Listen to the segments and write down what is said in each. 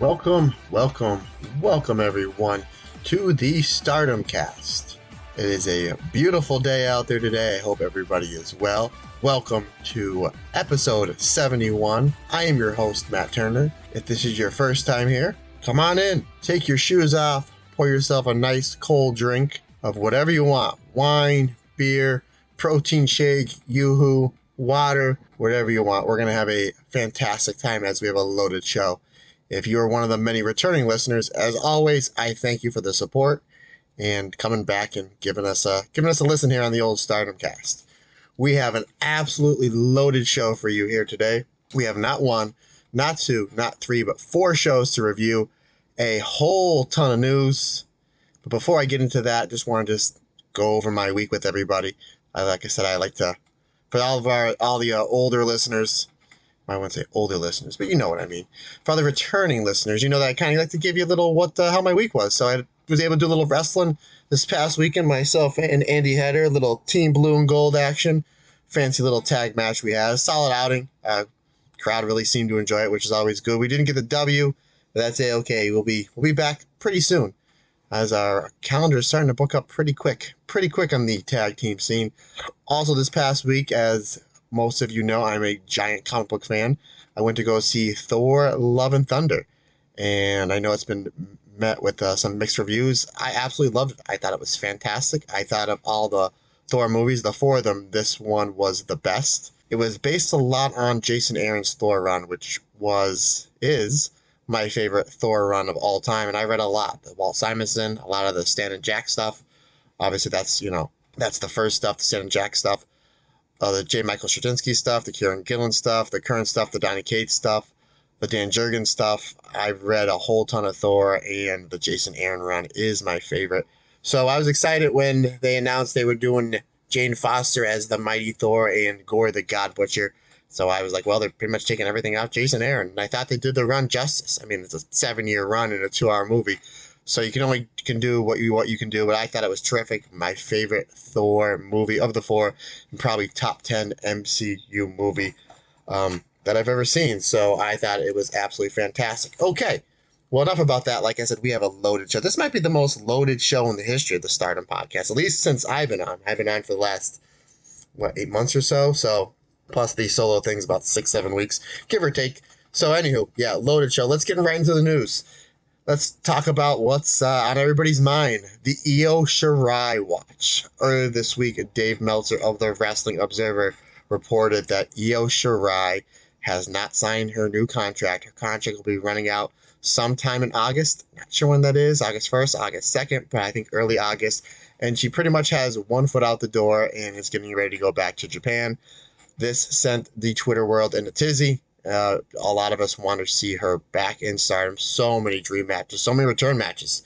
Welcome everyone to the Stardom Cast. It is a beautiful day out there today. I hope everybody is well. Welcome to episode 71. I am your host, Matt Turner. If this is your first time here, come on in, take your shoes off, pour yourself a nice cold drink of whatever you want. Wine, beer, protein shake, yoo-hoo, water, whatever you want. We're going to have a fantastic time as we have a loaded show. If you are one of the many returning listeners, as always, I thank you for the support and coming back and giving us a listen here on the old Stardom Cast. We have an absolutely loaded show for you here today. We have not one, not two, not three, but 4 shows to review. A whole ton of news. But before I get into that, just want to go over my week with everybody. Like I said, I like to, for all the older listeners. I wouldn't say older listeners, but you know what I mean. For the returning listeners, you know that I kind of like to give you a little how my week was. So I was able to do a little wrestling this past weekend. Myself and Andy Header, little Team Blue and Gold action. Fancy little tag match we had. Solid outing. Crowd really seemed to enjoy it, which is always good. We didn't get the W, but that's okay. We'll be back pretty soon, as our calendar is starting to book up pretty quick on the tag team scene. Also this past week, as most of you know, I'm a giant comic book fan. I went to go see Thor: Love and Thunder, and I know it's been met with some mixed reviews. I absolutely loved it. I thought it was fantastic. I thought of all the Thor movies, the 4 of them, this one was the best. It was based a lot on Jason Aaron's Thor run, which is my favorite Thor run of all time, and I read a lot. The Walt Simonson, a lot of the Stan and Jack stuff. Obviously, that's the first stuff, the Stan and Jack stuff. The J. Michael Straczynski stuff, the Kieran Gillen stuff, the current stuff, the Donny Cates stuff, the Dan Jurgens stuff. I've read a whole ton of Thor, and the Jason Aaron run is my favorite. So I was excited when they announced they were doing Jane Foster as the Mighty Thor and Gore the God Butcher. So I was like, well, they're pretty much taking everything out Jason Aaron. And I thought they did the run justice. I mean, it's a 7-year run in a 2-hour movie. So you can do what you can do, but I thought it was terrific. My favorite Thor movie of the 4, and probably top 10 MCU movie that I've ever seen. So I thought it was absolutely fantastic. Okay, well, enough about that. Like I said, we have a loaded show. This might be the most loaded show in the history of the Stardom Podcast, at least since I've been on. I've been on for the last, 8 months or so? So, plus these solo things, about 6-7 weeks, give or take. So anywho, yeah, loaded show. Let's get right into the news. Let's talk about what's on everybody's mind. The Io Shirai watch. Earlier this week, Dave Meltzer of the Wrestling Observer reported that Io Shirai has not signed her new contract. Her contract will be running out sometime in August. Not sure when that is, August 1st, August 2nd, but I think early August. And she pretty much has one foot out the door and is getting ready to go back to Japan. This sent the Twitter world in a tizzy. A lot of us want to see her back in Stardom. So many dream matches, so many return matches.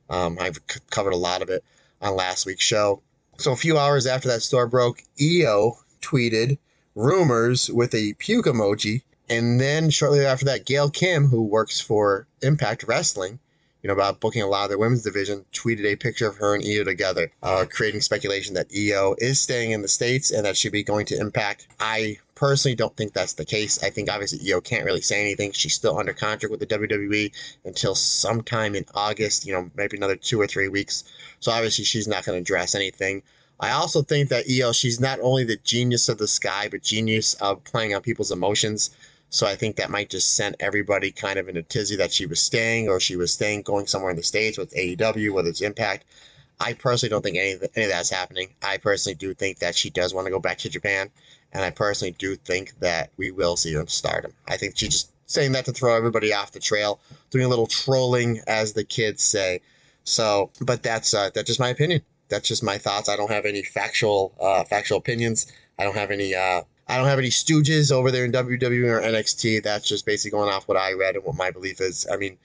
I've covered a lot of it on last week's show. So a few hours after that story broke, Io tweeted rumors with a puke emoji. And then shortly after that, Gail Kim, who works for Impact Wrestling, about booking a lot of their women's division, tweeted a picture of her and Io together, creating speculation that Io is staying in the States and that she'll be going to Impact. I personally don't think that's the case. I think obviously Io can't really say anything. She's still under contract with the WWE until sometime in August, maybe another 2 or 3 weeks. So obviously she's not going to address anything. I also think that Io, she's not only the genius of the sky, but genius of playing on people's emotions. So I think that might just send everybody kind of in a tizzy that she was staying, going somewhere in the States with AEW, whether it's Impact. I personally don't think any of that's happening. I personally do think that she does want to go back to Japan. And I personally do think that we will see her in Stardom. I think she's just saying that to throw everybody off the trail, doing a little trolling, as the kids say. So, but that's just my opinion. That's just my thoughts. I don't have any factual opinions. I don't have any stooges over there in WWE or NXT. That's just basically going off what I read and what my belief is. I mean,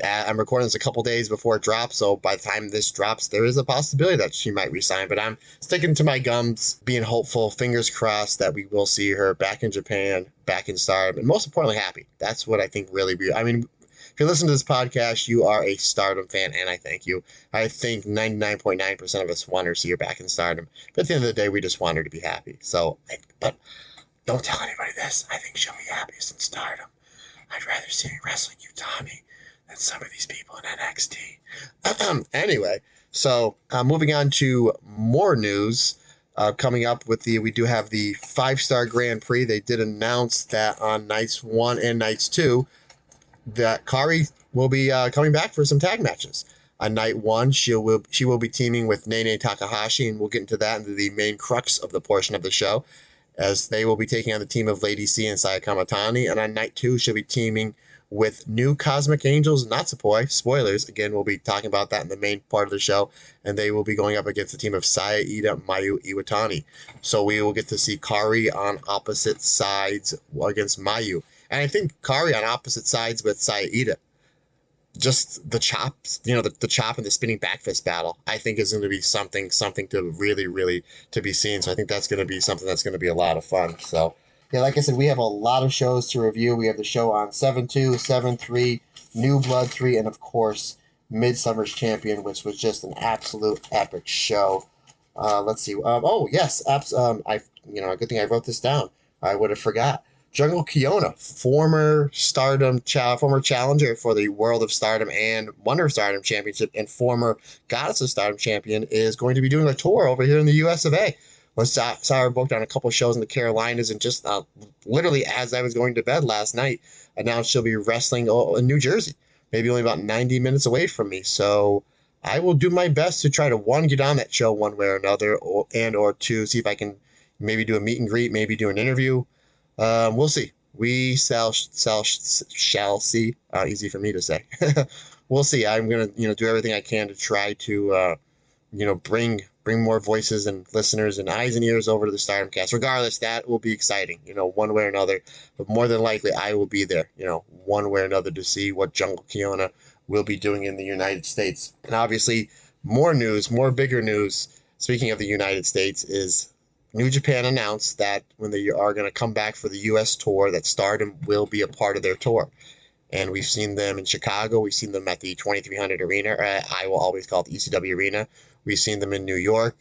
I'm recording this a couple days before it drops, so by the time this drops, there is a possibility that she might resign. But I'm sticking to my gums, being hopeful, fingers crossed that we will see her back in Japan, back in Stardom, and most importantly, happy. That's what I think really. I mean, if you listen to this podcast, you are a Stardom fan, and I thank you. I think 99.9% of us want her to see her back in Stardom. But at the end of the day, we just want her to be happy. So, but don't tell anybody this. I think she'll be happiest in Stardom. I'd rather see her wrestling Utami than some of these people in NXT. Anyway, so moving on to more news. Coming up with we do have the 5-star Grand Prix. They did announce that on nights 1 and nights 2 that Kari will be coming back for some tag matches. On night 1, she will be teaming with Nene Takahashi, and we'll get into that, into the main crux of the portion of the show, as they will be taking on the team of Lady C and Saya Kamatani. And on night 2, she'll be teaming with New Cosmic Angels Natsupoi. Spoilers, again, we'll be talking about that in the main part of the show, and they will be going up against the team of Saya Ida, Mayu Iwatani. So we will get to see Kari on opposite sides against Mayu. And I think Kari on opposite sides with Saya Ida, just the chops, the chop and the spinning back fist battle, I think is going to be something to really to be seen. So I think that's going to be something that's going to be a lot of fun. So yeah, like I said, we have a lot of shows to review. We have the show on 7-2, 7-3, New Blood 3, and of course Midsummer's Champion, which was just an absolute epic show. Let's see. Oh yes, a good thing I wrote this down. I would have forgot. Jungle Kiona, former challenger for the World of Stardom and Wonder of Stardom Championship, and former Goddess of Stardom champion, is going to be doing a tour over here in the US of A. Saw her booked on a couple shows in the Carolinas, and just literally as I was going to bed last night, announced she'll be wrestling in New Jersey, maybe only about 90 minutes away from me. So I will do my best to try to, one, get on that show one way or another, or two, see if I can maybe do a meet and greet, maybe do an interview. We'll see. We shall see. Easy for me to say. We'll see. I'm gonna do everything I can to try to bring more voices and listeners and eyes and ears over to the Stardom Cast. Regardless, that will be exciting, one way or another. But more than likely, I will be there, one way or another, to see what Jungle Kiona will be doing in the United States. And obviously, more bigger news. Speaking of the United States, is New Japan announced that when they are going to come back for the U.S. tour, that Stardom will be a part of their tour. And we've seen them in Chicago. We've seen them at the 2300 Arena. I will always call it the ECW Arena. We've seen them in New York,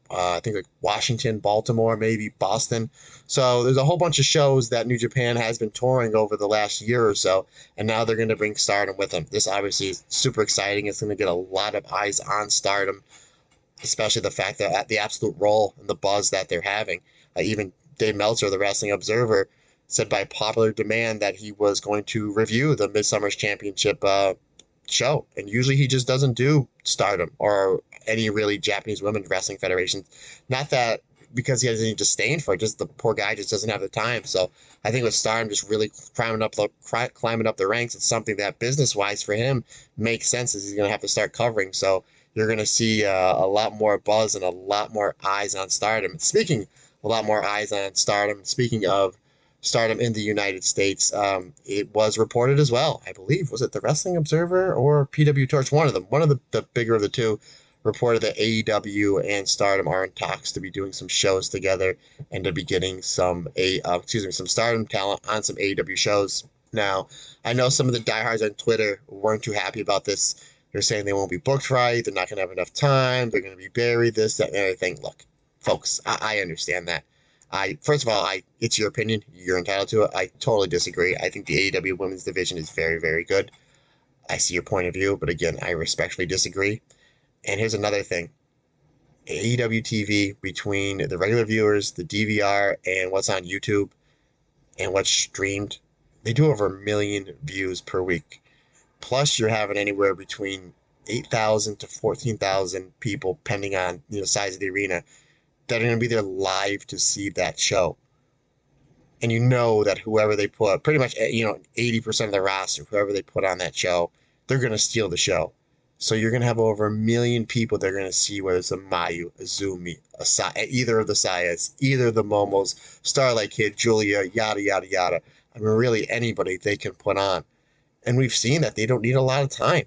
I think like Washington, Baltimore, maybe Boston. So there's a whole bunch of shows that New Japan has been touring over the last year or so, and now they're going to bring Stardom with them. This obviously is super exciting. It's going to get a lot of eyes on Stardom, especially the fact that the absolute role and the buzz that they're having. Even Dave Meltzer, the Wrestling Observer, said by popular demand that he was going to review the MidSummer's Championship show. And usually he just doesn't do Stardom or any really Japanese women's wrestling federations. Not that because he has any disdain for it, just the poor guy just doesn't have the time. So I think with Stardom just really climbing up the ranks, it's something that business-wise for him makes sense, as he's going to have to start covering. So you're going to see a lot more buzz and a lot more eyes on Stardom. Speaking a lot more eyes on Stardom, speaking of Stardom in the United States, it was reported as well, I believe, was it the Wrestling Observer or PW Torch? One of them, one of the bigger of the two, reported that AEW and Stardom are in talks to be doing some shows together and to be getting some Stardom talent on some AEW shows. Now, I know some of the diehards on Twitter weren't too happy about this. They're saying they won't be booked right, they're not going to have enough time, they're going to be buried, this, that, and everything. Look, folks, I understand that. First of all, it's your opinion. You're entitled to it. I totally disagree. I think the AEW women's division is very, very good. I see your point of view, but again, I respectfully disagree. And here's another thing. AEW TV, between the regular viewers, the DVR, and what's on YouTube, and what's streamed, they do over 1 million views per week. Plus, you're having anywhere between 8,000 to 14,000 people, depending on size of the arena, that are going to be there live to see that show. And you know that whoever they put, pretty much 80% of the roster, whoever they put on that show, they're going to steal the show. So you're going to have over 1 million people they're going to see, whether it's a Mayu, a Zumi, either of the Sayas, either of the Momos, Starlight Kid, Julia, yada, yada, yada. I mean, really anybody they can put on. And we've seen that they don't need a lot of time.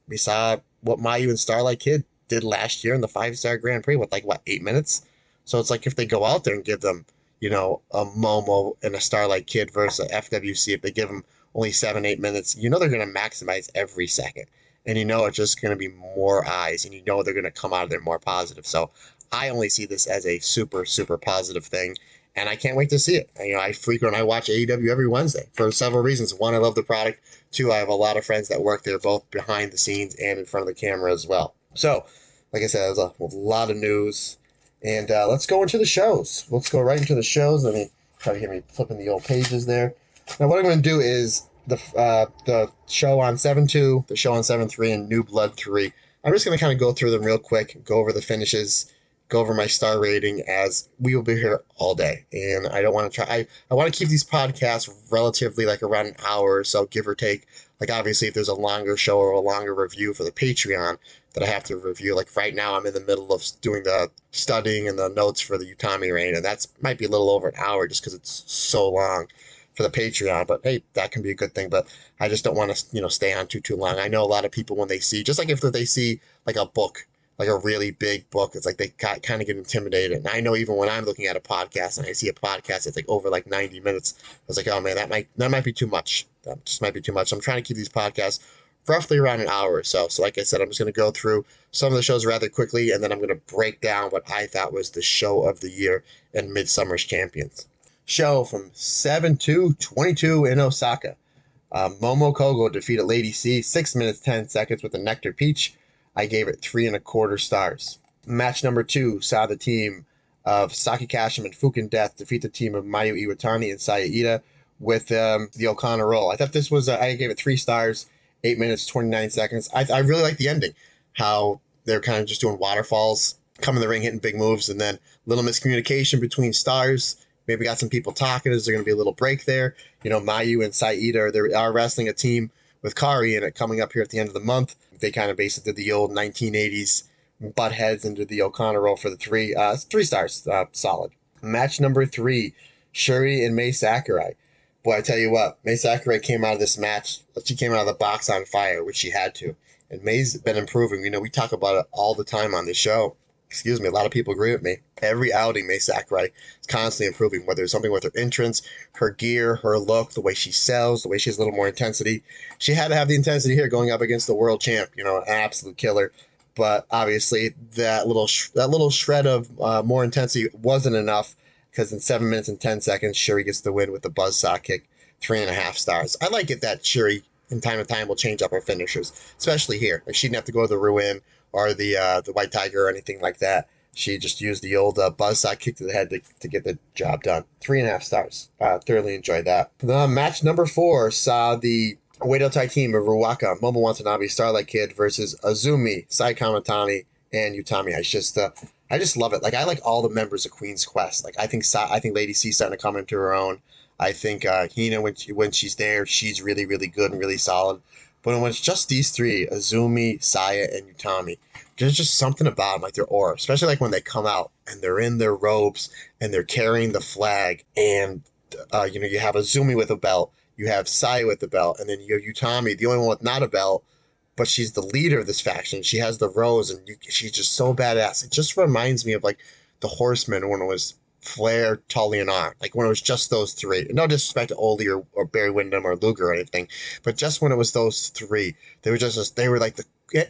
We saw what Mayu and Starlight Kid did last year in the 5-star Grand Prix with 8 minutes. So it's like if they go out there and give them, a Momo and a Starlight Kid versus a FWC, if they give them only 7-8 minutes, they're going to maximize every second. And it's just going to be more eyes, and they're going to come out of there more positive. So I only see this as a super, super positive thing. and I can't wait to see it. I watch AEW every Wednesday for several reasons. One, I love the product. Two, I have a lot of friends that work there, both behind the scenes and in front of the camera as well. So, like I said, there's a lot of news, and let's go into the shows. Let's go right into the shows. Let me try to get me flipping the old pages there. Now, what I'm going to do is the show on 7-2, the show on 7-3, and New Blood 3. I'm just going to kind of go through them real quick, go over the finishes, go over my star rating, as we will be here all day. And I don't want to try, I want to keep these podcasts relatively like around an hour or so, give or take. Like, obviously, if there's a longer show or a longer review for the Patreon that I have to review, like right now I'm in the middle of doing the studying and the notes for the Utami reign, and that's might be a little over an hour just because it's so long for the Patreon. But hey, that can be a good thing. But I just don't want to, stay on too long. I know a lot of people, when they see, just like if they see like a book, like a really big book, it's like they kind of get intimidated. And I know even when I'm looking at a podcast and I see a podcast that's like over like 90 minutes, I was like, oh man, that might be too much. That just might be too much. So I'm trying to keep these podcasts roughly around an hour or so. So like I said, I'm just going to go through some of the shows rather quickly, and then I'm going to break down what I thought was the show of the year and MidSummer's champions. Show from 7-2-22 in Osaka. Momo Kogo defeated Lady C 6 minutes 10 seconds with a Nectar Peach. I gave it 3.25 stars. Match number 2 saw the team of Saki Kashima and Fukin Death defeat the team of Mayu Iwatani and Saya Ida with the Okana roll. I thought this was, I gave it 3 stars, 8 minutes 29 seconds. I really like the ending, how they're kind of just doing waterfalls, coming in the ring, hitting big moves, and then little miscommunication between stars. Maybe got some people talking. Is there going to be a little break there? Mayu and Saida they are wrestling a team with Kari in it coming up here at the end of the month. They kind of basically did the old 1980s butt heads into the Okana roll for the 3 stars, solid. Match number 3, Shuri and Mai Sakurai. Boy, I tell you what, Mai Sakurai came out of this match. She came out of the box on fire, which she had to. And Mai's been improving. We talk about it all the time on this show. Excuse me, a lot of people agree with me. Every outing, Mai Sakurai is constantly improving, whether it's something with her entrance, her gear, her look, the way she sells, the way she has a little more intensity. She had to have the intensity here going up against the world champ, an absolute killer. But obviously, that little shred of more intensity wasn't enough, because in 7 minutes and 10 seconds, Shuri gets the win with the buzzsaw kick, 3.5 stars. I like it that Shuri, from time to time, will change up her finishers, especially here. Like, she didn't have to go to the Ruin or the White Tiger or anything like that. She just used the old buzzsaw kick to the head to get the job done. 3.5 stars. Thoroughly enjoyed that. The match number 4 saw the Oedo Tai team of Ruaka, Momo Watanabe, Starlight Kid versus Azumi, Sai Kamatani, and Utami. I just love it. Like, I like all the members of Queen's Quest. Like, I think Lady C's starting to come into her own. I think Hina, when she's there, she's really, really good and really solid. But when it's just these 3, Azumi, Saya, and Utami, there's just something about them, like their aura, especially like when they come out and they're in their robes and they're carrying the flag, and you have Azumi with a belt, you have Saya with the belt, and then you have Utami, the only one with not a belt, but she's the leader of this faction. She has the rose, and she's just so badass. It just reminds me of like the Horsemen when it was Flair, Tully, and R. Like when it was just those 3. No disrespect to Oldie or Barry Windham or Luger or anything, but just when it was those 3, they were like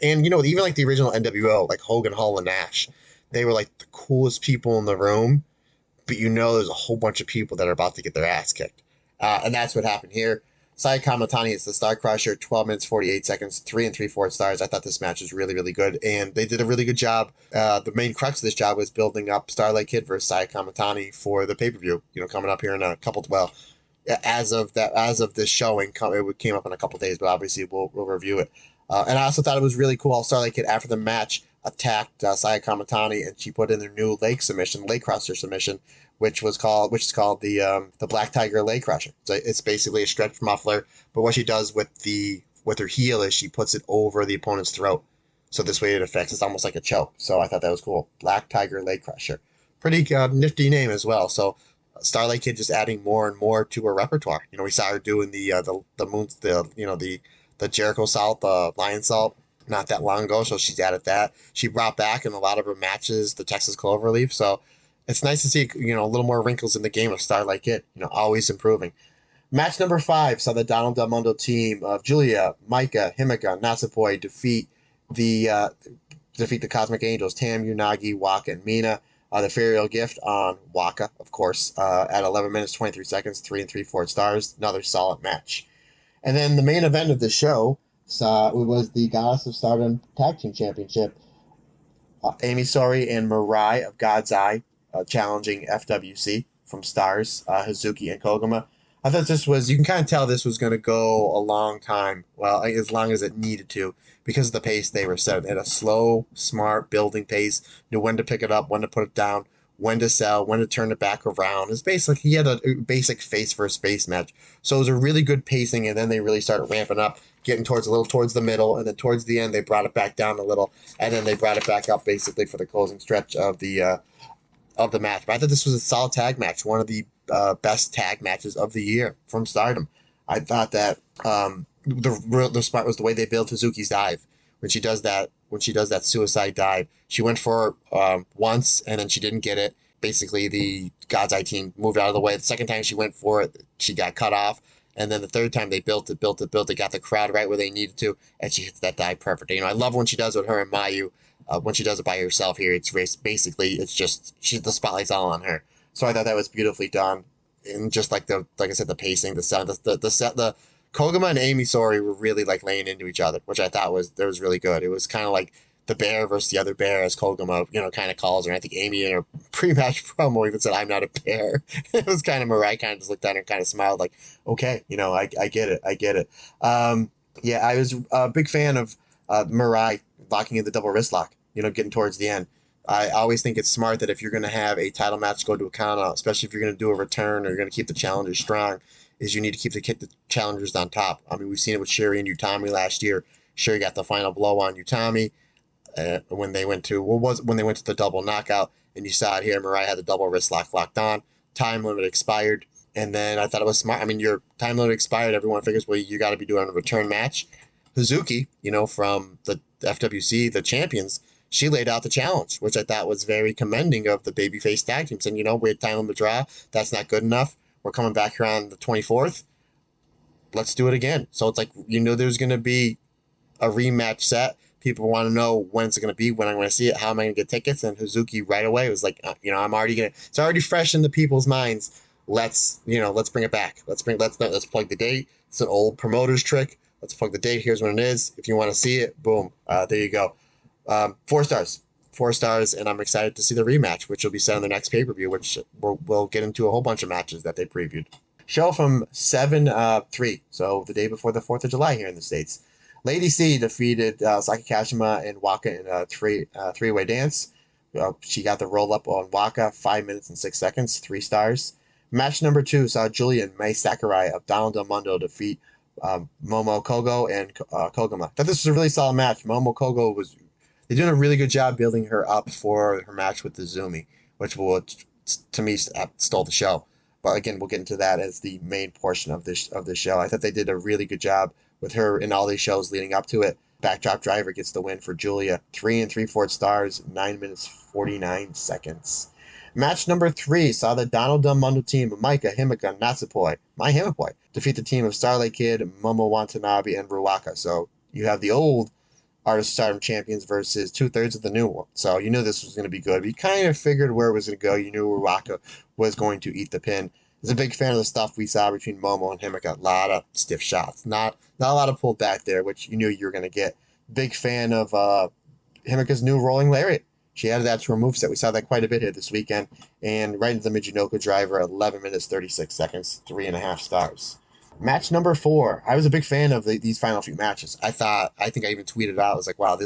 and even like the original NWO, like Hogan, Hall, and Nash, they were like the coolest people in the room, but there's a whole bunch of people that are about to get their ass kicked. And that's what happened here. Sai Kamatani is the Star Crusher, 12 minutes, 48 seconds, 3 3/4 stars. I thought this match was really, really good, and they did a really good job. The main crux of this job was building up Starlight Kid versus Sai Kamatani for the pay-per-view, coming up here in a couple, as of this showing, it came up in a couple days, but obviously we'll review it. And I also thought it was really cool how Starlight Kid, after the match, attacked Saya Kamatani, and she put in their new leg crusher submission, which is called the Black Tiger leg crusher. So it's basically a stretch muffler, but what she does with her heel is she puts it over the opponent's throat. So this way it's almost like a choke. So I thought that was cool. Black Tiger leg crusher. Pretty nifty name as well. So Starlight Kid just adding more and more to her repertoire. We saw her doing the Jericho Salt, the Lion Salt, not that long ago, so she's added that. She brought back in a lot of her matches the Texas Cloverleaf, so it's nice to see a little more wrinkles in the game of Starlight Kid, always improving. Match number 5 saw the Donald Del Mundo team of Julia, Micah, Himika, Natsupoi defeat the Cosmic Angels, Tam, Unagi, Waka, and Mina. The Furial Gift on Waka, of course, at 11 minutes 23 seconds, 3 3/4 stars. Another solid match. And then the main event of the show was the Goddess of Stardom Tag Team Championship. Amy Sori and Mirai of God's Eye challenging FWC from Stars, Hazuki and Koguma. I thought this was, you can kind of tell this was going to go a long time, well, as long as it needed to, because of the pace they were set. They had a slow, smart building pace, knew when to pick it up, when to put it down, when to sell, when to turn it back around. It's basically, he had a basic face versus face match. So it was a really good pacing, and then they really started ramping up, getting towards the middle, and then towards the end they brought it back down a little, and then they brought it back up basically for the closing stretch of the match. But I thought this was a solid tag match, one of the best tag matches of the year from Stardom. I thought that the spot was the way they built Hazuki's dive. When she does that suicide dive, she went for once and then she didn't get it. Basically, the God's Eye team moved out of the way. The second time she went for it, she got cut off. And then the third time they built it, got the crowd right where they needed to, and she hits that dive perfectly. I love when she does it with her and Mayu. When she does it by herself here, it's just the spotlight's all on her. So I thought that was beautifully done, and just like I said, the pacing, the sound, the Koguma and Amy Sori were really like laying into each other, which I thought was really good. It was kind of like the bear versus the other bear, as Koguma, kind of calls her. And I think Amy in her pre-match promo even said, "I'm not a bear." It was kind of Mariah kind of just looked at her and kind of smiled like, "Okay, I get it." Yeah, I was a big fan of Mariah locking in the double wrist lock, getting towards the end. I always think it's smart that if you're going to have a title match go to a count out, especially if you're going to do a return or you're going to keep the challengers strong, is you need to keep the challengers on top. I mean, we've seen it with Sherry and Utami last year. Sherry got the final blow on Utami when they went to the double knockout, and you saw it here. Mariah had the double wrist lock locked on. Time limit expired, and then I thought it was smart. I mean, your time limit expired. Everyone figures, well, you got to be doing a return match. Hazuki, from the FWC, the champions, she laid out the challenge, which I thought was very commending of the babyface tag teams. And we had time limit draw. That's not good enough. We're coming back here on the 24th. Let's do it again. So it's like, there's going to be a rematch set. People want to know when it's going to be, when I'm going to see it, how am I going to get tickets? And Hazuki right away was like, it's already fresh in the people's minds. Let's bring it back. Let's plug the date. It's an old promoter's trick. Let's plug the date. Here's when it is. If you want to see it, boom. There you go. 4 stars. 4 stars, and I'm excited to see the rematch, which will be set on the next pay-per-view, which we'll get into a whole bunch of matches that they previewed. Show from 7-3, so the day before the 4th of July here in the States. Lady C defeated Saki Kashima and Waka in a three-way dance. She got the roll-up on Waka, 5 minutes and 6 seconds, 3 stars. Match number 2 saw Julia and Mai Sakurai of Donald Del Mundo defeat Momo Kogo and Koguma. I thought this was a really solid match. Momo Kogo they're doing a really good job building her up for her match with the Zumi, which to me, stole the show. But again, we'll get into that as the main portion of this show. I thought they did a really good job with her in all these shows leading up to it. Backdrop Driver gets the win for Julia. 3 3/4 stars, 9 minutes 49 seconds. Match number 3 saw the Donald Del Mundo team of Maika, Himika, and Natsupoi, my Himipoi, defeat the team of Starlight Kid, Momo Watanabe, and Ruaka. So you have the old Artist of Stardom champions versus 2/3 of the new one. So you knew this was going to be good. You kind of figured where it was going to go. You knew Ruaka was going to eat the pin. I was a big fan of the stuff we saw between Momo and Himika. A lot of stiff shots. Not a lot of pulled back there, which you knew you were going to get. Big fan of Himika's new rolling lariat. She added that to her moveset. We saw that quite a bit here this weekend. And right into the Michinoku driver, 11 minutes, 36 seconds, 3.5 stars. Match number 4. I was a big fan of these final few matches. I think I even tweeted out, I was like, wow, you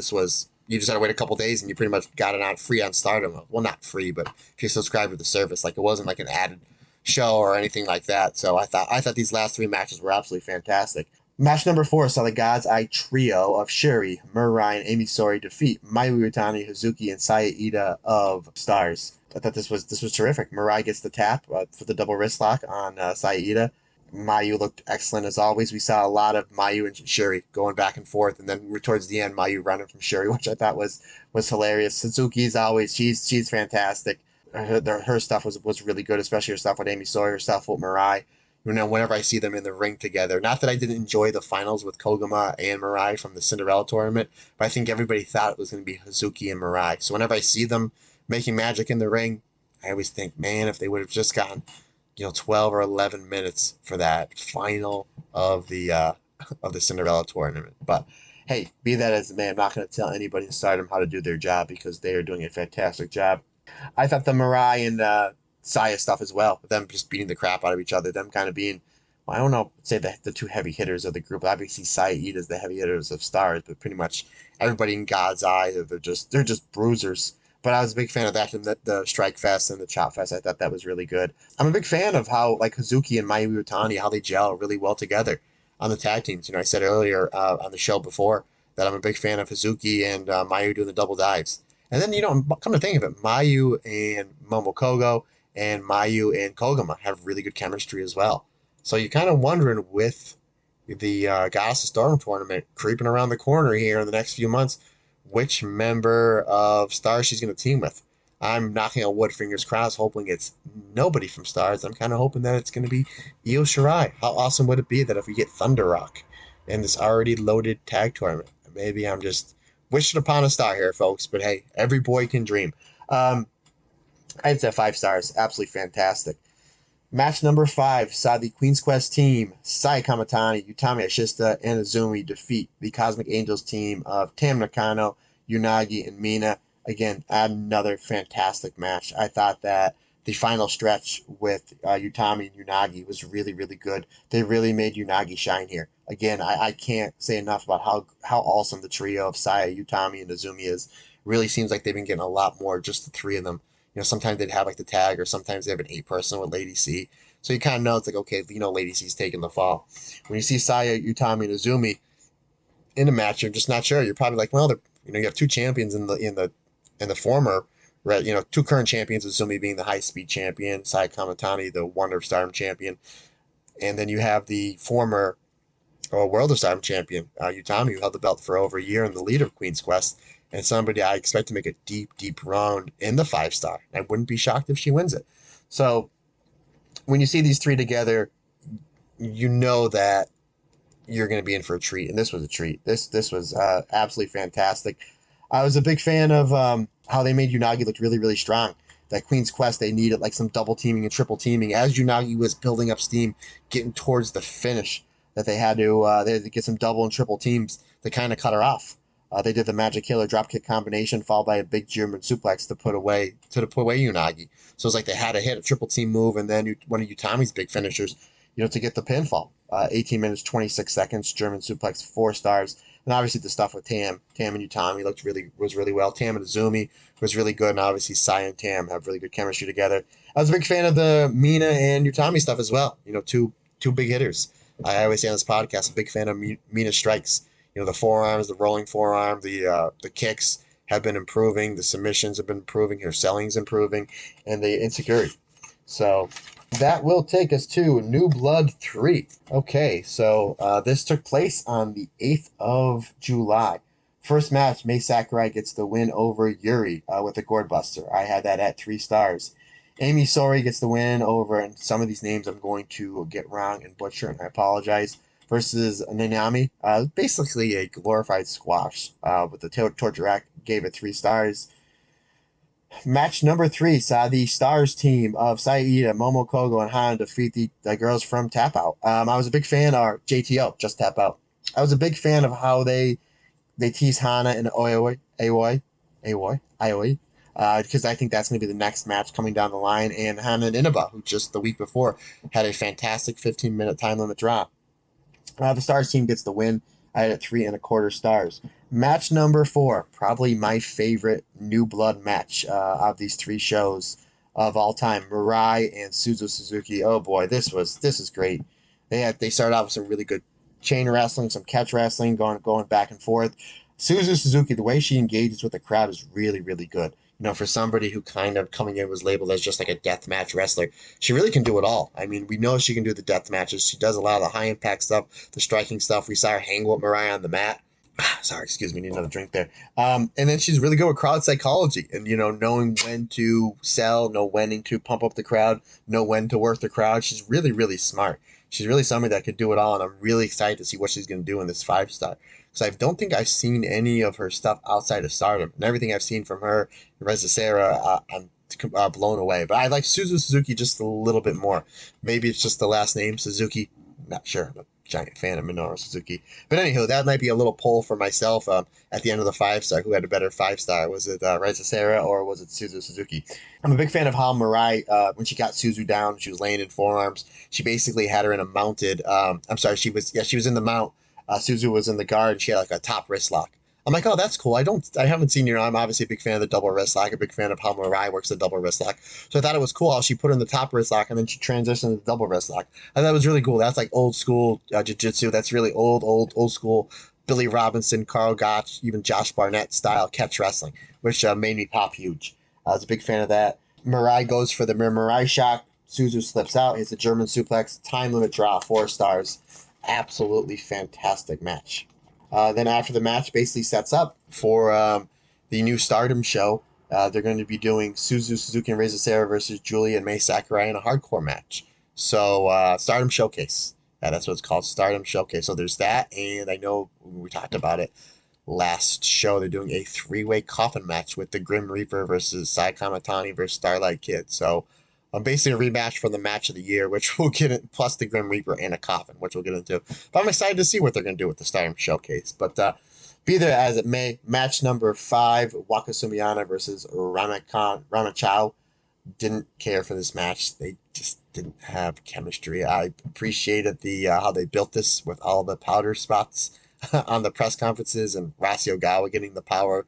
just had to wait a couple days and you pretty much got it on free on Stardom. Well, not free, but if you subscribe to the service, like it wasn't like an added show or anything like that. So I thought these last 3 matches were absolutely fantastic. Match number 4 saw the God's Eye trio of Shuri, Mirai, and Ami Sori defeat Mayu Iwatani, Hazuki, and Saya Ida of Stars. I thought this was terrific. Mirai gets the tap for the double wrist lock on Saya Ida. Mayu looked excellent as always. We saw a lot of Mayu and Shuri going back and forth, and then towards the end, Mayu running from Shuri, which I thought was hilarious. Suzuki, as always, she's fantastic. Her stuff was really good, especially her stuff with Amy Sawyer, her stuff with Mirai. Whenever I see them in the ring together, not that I didn't enjoy the finals with Koguma and Mirai from the Cinderella tournament, but I think everybody thought it was going to be Hazuki and Mirai. So whenever I see them making magic in the ring. I always think, man, if they would have just gotten 12 or 11 minutes for that final of the Cinderella tournament. But hey, be that as it may, I'm not going to tell anybody in Stardom how to do their job because they are doing a fantastic job. I thought the Mirai and Saya stuff as well, them just beating the crap out of each other, them kind of being, well, I don't know, say the two heavy hitters of the group. Obviously, Saya is the heavy hitters of Stars, but pretty much everybody in God's eye, they're just bruisers. But I was a big fan of that, and the Strike Fest and the Chop Fest. I thought that was really good. I'm a big fan of how like Hazuki and Mayu Utani, how they gel really well together on the tag teams. I said earlier on the show before that I'm a big fan of Hazuki and Mayu doing the double dives. And then, come to think of it, Mayu and Momokogo and Mayu and Kogama have really good chemistry as well. So you're kind of wondering with the Goddess of Stardom tournament creeping around the corner here in the next few months, which member of Stars she's going to team with. I'm knocking on wood, fingers crossed, hoping it's nobody from Stars. I'm kind of hoping that it's going to be Io Shirai. How awesome would it be that if we get Thunder Rock in this already loaded tag tournament? Maybe I'm just wishing upon a star here, folks. But hey, every boy can dream. I'd say 5 stars. Absolutely fantastic. Match number 5 saw the Queen's Quest team, Sai Kamatani, Utami Ashista, and Azumi defeat the Cosmic Angels team of Tam Nakano, Unagi, and Mina. Again, another fantastic match. I thought that the final stretch with Utami and Unagi was really, really good. They really made Unagi shine here. Again, I can't say enough about how awesome the trio of Saya, Utami, and Azumi is. Really seems like they've been getting a lot more, just the 3 of them. Sometimes they'd have like the tag, or sometimes they have an 8-person with Lady C. So you kind of know it's like, okay, Lady C's taking the fall. When you see Saya, Utami, and Azumi in a match, you're just not sure. You're probably like, well, you have 2 champions in the former, right? 2 current champions, Azumi being the high speed champion, Saya Kamatani, the Wonder of Stardom champion, and then you have the former World of Stardom champion, Utami, who held the belt for over a year and the leader of Queen's Quest, and somebody I expect to make a deep, deep run in the 5-star. I wouldn't be shocked if she wins it. So when you see these 3 together, you know that you're going to be in for a treat, and this was a treat. This was absolutely fantastic. I was a big fan of how they made Unagi look really, really strong. That Queen's Quest, they needed like some double teaming and triple teaming as Unagi was building up steam, getting towards the finish. That they had to get some double and triple teams to kind of cut her off. They did the Magic Killer dropkick combination followed by a big German suplex to put away Unagi. So it's like they had to hit a triple team move and then one of Utami's big finishers, to get the pinfall. 18 minutes 26 seconds, German suplex, 4 stars, and obviously the stuff with Tam and Utami was really well. Tam and Azumi was really good, and obviously Sai and Tam have really good chemistry together. I was a big fan of the Mina and Utami stuff as well. Two big hitters. I always say on this podcast, I'm a big fan of Mina strikes. The forearms, the rolling forearm, the kicks have been improving. The submissions have been improving. Her selling's improving, and the insecurity. So that will take us to New Blood 3. Okay, so this took place on the 8th of July. First match, Mai Sakurai gets the win over Yuri with a gourd buster. I had that at 3 stars. Amy Sori gets the win over, and some of these names I'm going to get wrong and butcher, and I apologize, versus Nanami. Basically a glorified squash with the Torture Rack, gave it 3 stars. Match number 3 saw the Stars team of Saida, Momokogo, and Hana defeat the girls from Tap Out. I was a big fan, or JTO, just Tap Out. I was a big fan of how they tease Hana and Aoi, because I think that's going to be the next match coming down the line. And Hana and Inaba, who just the week before had a fantastic 15-minute time limit draw. The Stars team gets the win. I had it 3.25 stars. Match number 4, probably my favorite New Blood match of these 3 shows of all time. Mirai and Suzu Suzuki. Oh boy, this is great. They started out with some really good chain wrestling, some catch wrestling, going back and forth. Suzu Suzuki, the way she engages with the crowd is really, really good. For somebody who kind of coming in was labeled as just like a death match wrestler, she really can do it all. I mean, we know she can do the death matches. She does a lot of the high impact stuff, the striking stuff. We saw her hang with Mariah on the mat. Sorry, excuse me, need another drink there. And then she's really good with crowd psychology and, knowing when to sell, know when to pump up the crowd, know when to work the crowd. She's really, really smart. She's really somebody that could do it all, and I'm really excited to see what she's going to do in this 5-star. because I don't think I've seen any of her stuff outside of Stardom. And everything I've seen from her, Reza Sarah, I'm blown away. But I like Suzu Suzuki just a little bit more. Maybe it's just the last name, Suzuki. Not sure. I'm a giant fan of Minoru Suzuki. But anywho, that might be a little poll for myself at the end of the 5-star. Who had a better 5-star? Was it Reza Sarah or was it Suzu Suzuki? I'm a big fan of how Mirai, when she got Suzu down, she was laying in forearms. She basically had her in a mounted. I'm sorry, she was in the mount. Suzu was in the guard. And she had like a top wrist lock. I'm like, oh, that's cool. I haven't seen I'm obviously a big fan of the double wrist lock, a big fan of how Mirai works the double wrist lock. So I thought it was cool how she put her in the top wrist lock and then she transitioned to the double wrist lock. I thought it was really cool. That's like old school jiu-jitsu. That's really old school Billy Robinson, Carl Gotch, even Josh Barnett style catch wrestling, which made me pop huge. I was a big fan of that. Mirai goes for the Mirai shock. Suzu slips out. Hits a German suplex. Time limit draw. 4 stars. Absolutely fantastic match. Then after the match basically sets up for the new Stardom show. They're going to be doing Suzu Suzuki and Reza Sarah versus Julia and Mai Sakurai in a hardcore match. So Stardom Showcase. Yeah, that's what it's called, Stardom Showcase. So there's that, and I know we talked about it last show. They're doing a 3-way coffin match with the Grim Reaper versus Sai Kamatani versus Starlight Kid. So basically a rematch from the match of the year, which we'll get in, plus the Grim Reaper and a coffin, which we'll get into. But I'm excited to see what they're going to do with the Stardom Showcase. But be there as it may, match number 5, Waka Sumiyana versus Rana Chao. Didn't care for this match. They just didn't have chemistry. I appreciated the how they built this with all the powder spots on the press conferences and Rasi Ogawa getting the powder,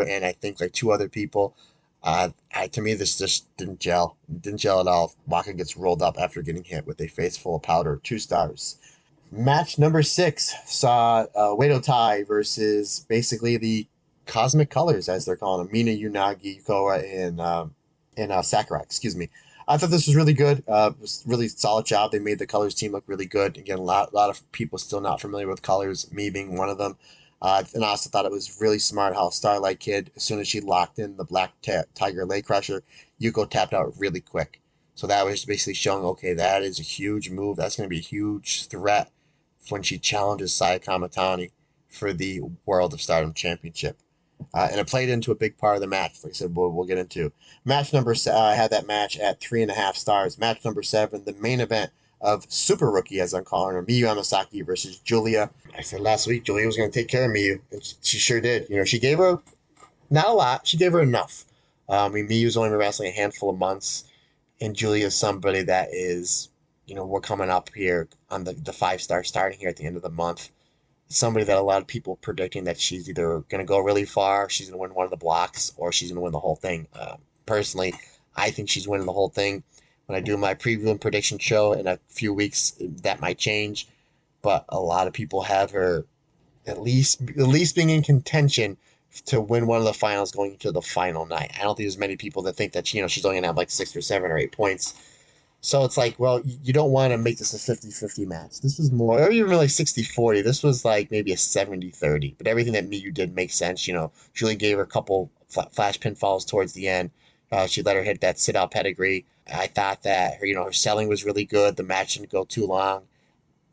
and I think like 2 other people. To me, this just didn't gel. Didn't gel at all. Waka gets rolled up after getting hit with a face full of powder. 2 stars. Match number 6 saw Uedo Tai versus basically the Cosmic Colors, as they're calling them, Mina, Unagi, Yukoa, and Sakurai. Excuse me. I thought this was really good. It was a really solid job. They made the Colors team look really good. Again, a lot of people still not familiar with Colors, me being one of them. And I also thought it was really smart how Starlight Kid, as soon as she locked in the Black Tiger Leg Crusher, Yuko tapped out really quick. So that was basically showing, okay, that is a huge move. That's going to be a huge threat when she challenges Saya Kamatani for the World of Stardom Championship. And it played into a big part of the match. Like I said, we'll get into. Match number I had that match at 3.5 stars. Match number 7, the main event of Super Rookie, as I'm calling her, Miyu Amasaki versus Julia. I said last week Julia was going to take care of Miyu, and she sure did. You know, she gave her not a lot. She gave her enough. Miyu's only been wrestling a handful of months, and Julia's somebody that is, we're coming up here on the 5-star starting here at the end of the month. Somebody that a lot of people predicting that she's either going to go really far, she's going to win one of the blocks, or she's going to win the whole thing. Personally, I think she's winning the whole thing. When I do my preview and prediction show in a few weeks, that might change. But a lot of people have her at least being in contention to win one of the finals going into the final night. I don't think there's many people that think that she's only going to have like 6 or 7 or 8 points. So it's like, well, you don't want to make this a 50-50 match. This was more, or even really 60-40. This was like maybe a 70-30. But everything that Miyu did makes sense. Julie gave her a couple flash pinfalls towards the end. She let her hit that sit-out pedigree. I thought that her selling was really good. The match didn't go too long.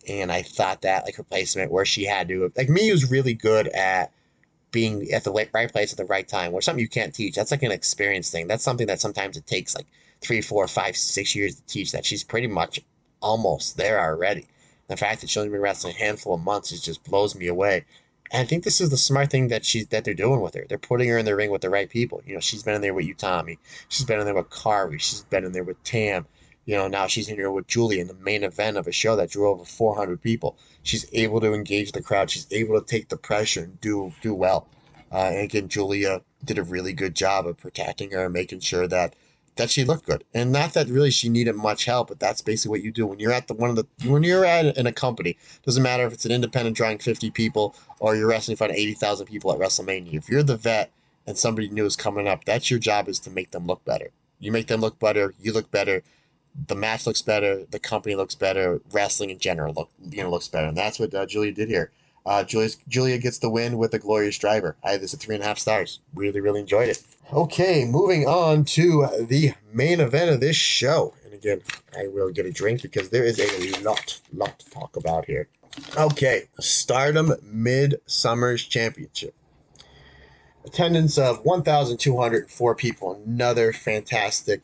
And I thought that like her placement where she had to, like Miyu's really good at being at the right place at the right time, or something you can't teach. That's like an experience thing. That's something that sometimes it takes like 3, 4, 5, 6 years to teach, that she's pretty much almost there already. The fact that she's only been wrestling a handful of months just blows me away. And I think this is the smart thing that they're doing with her. They're putting her in the ring with the right people. She's been in there with Utami. She's been in there with Kari. She's been in there with Tam. Now she's in here with Julie in the main event of a show that drew over 400 people. She's able to engage the crowd. She's able to take the pressure and do well. And again, Julia did a really good job of protecting her and making sure that she looked good. And not that really she needed much help, but that's basically what you do when you're at when you're at in a company. Doesn't matter if it's an independent drawing 50 people or you're wrestling in front of 80,000 people at WrestleMania. If you're the vet and somebody new is coming up, that's your job, is to make them look better. You make them look better, you look better, the match looks better, the company looks better, wrestling in general looks better. And that's what Julia did here. Julia gets the win with a glorious driver. I had this at 3.5 stars. Really, really enjoyed it. Okay, moving on to the main event of this show. And again, I will get a drink because there is a lot to talk about here. Okay, Stardom MidSummer's Championship. Attendance of 1,204 people. Another fantastic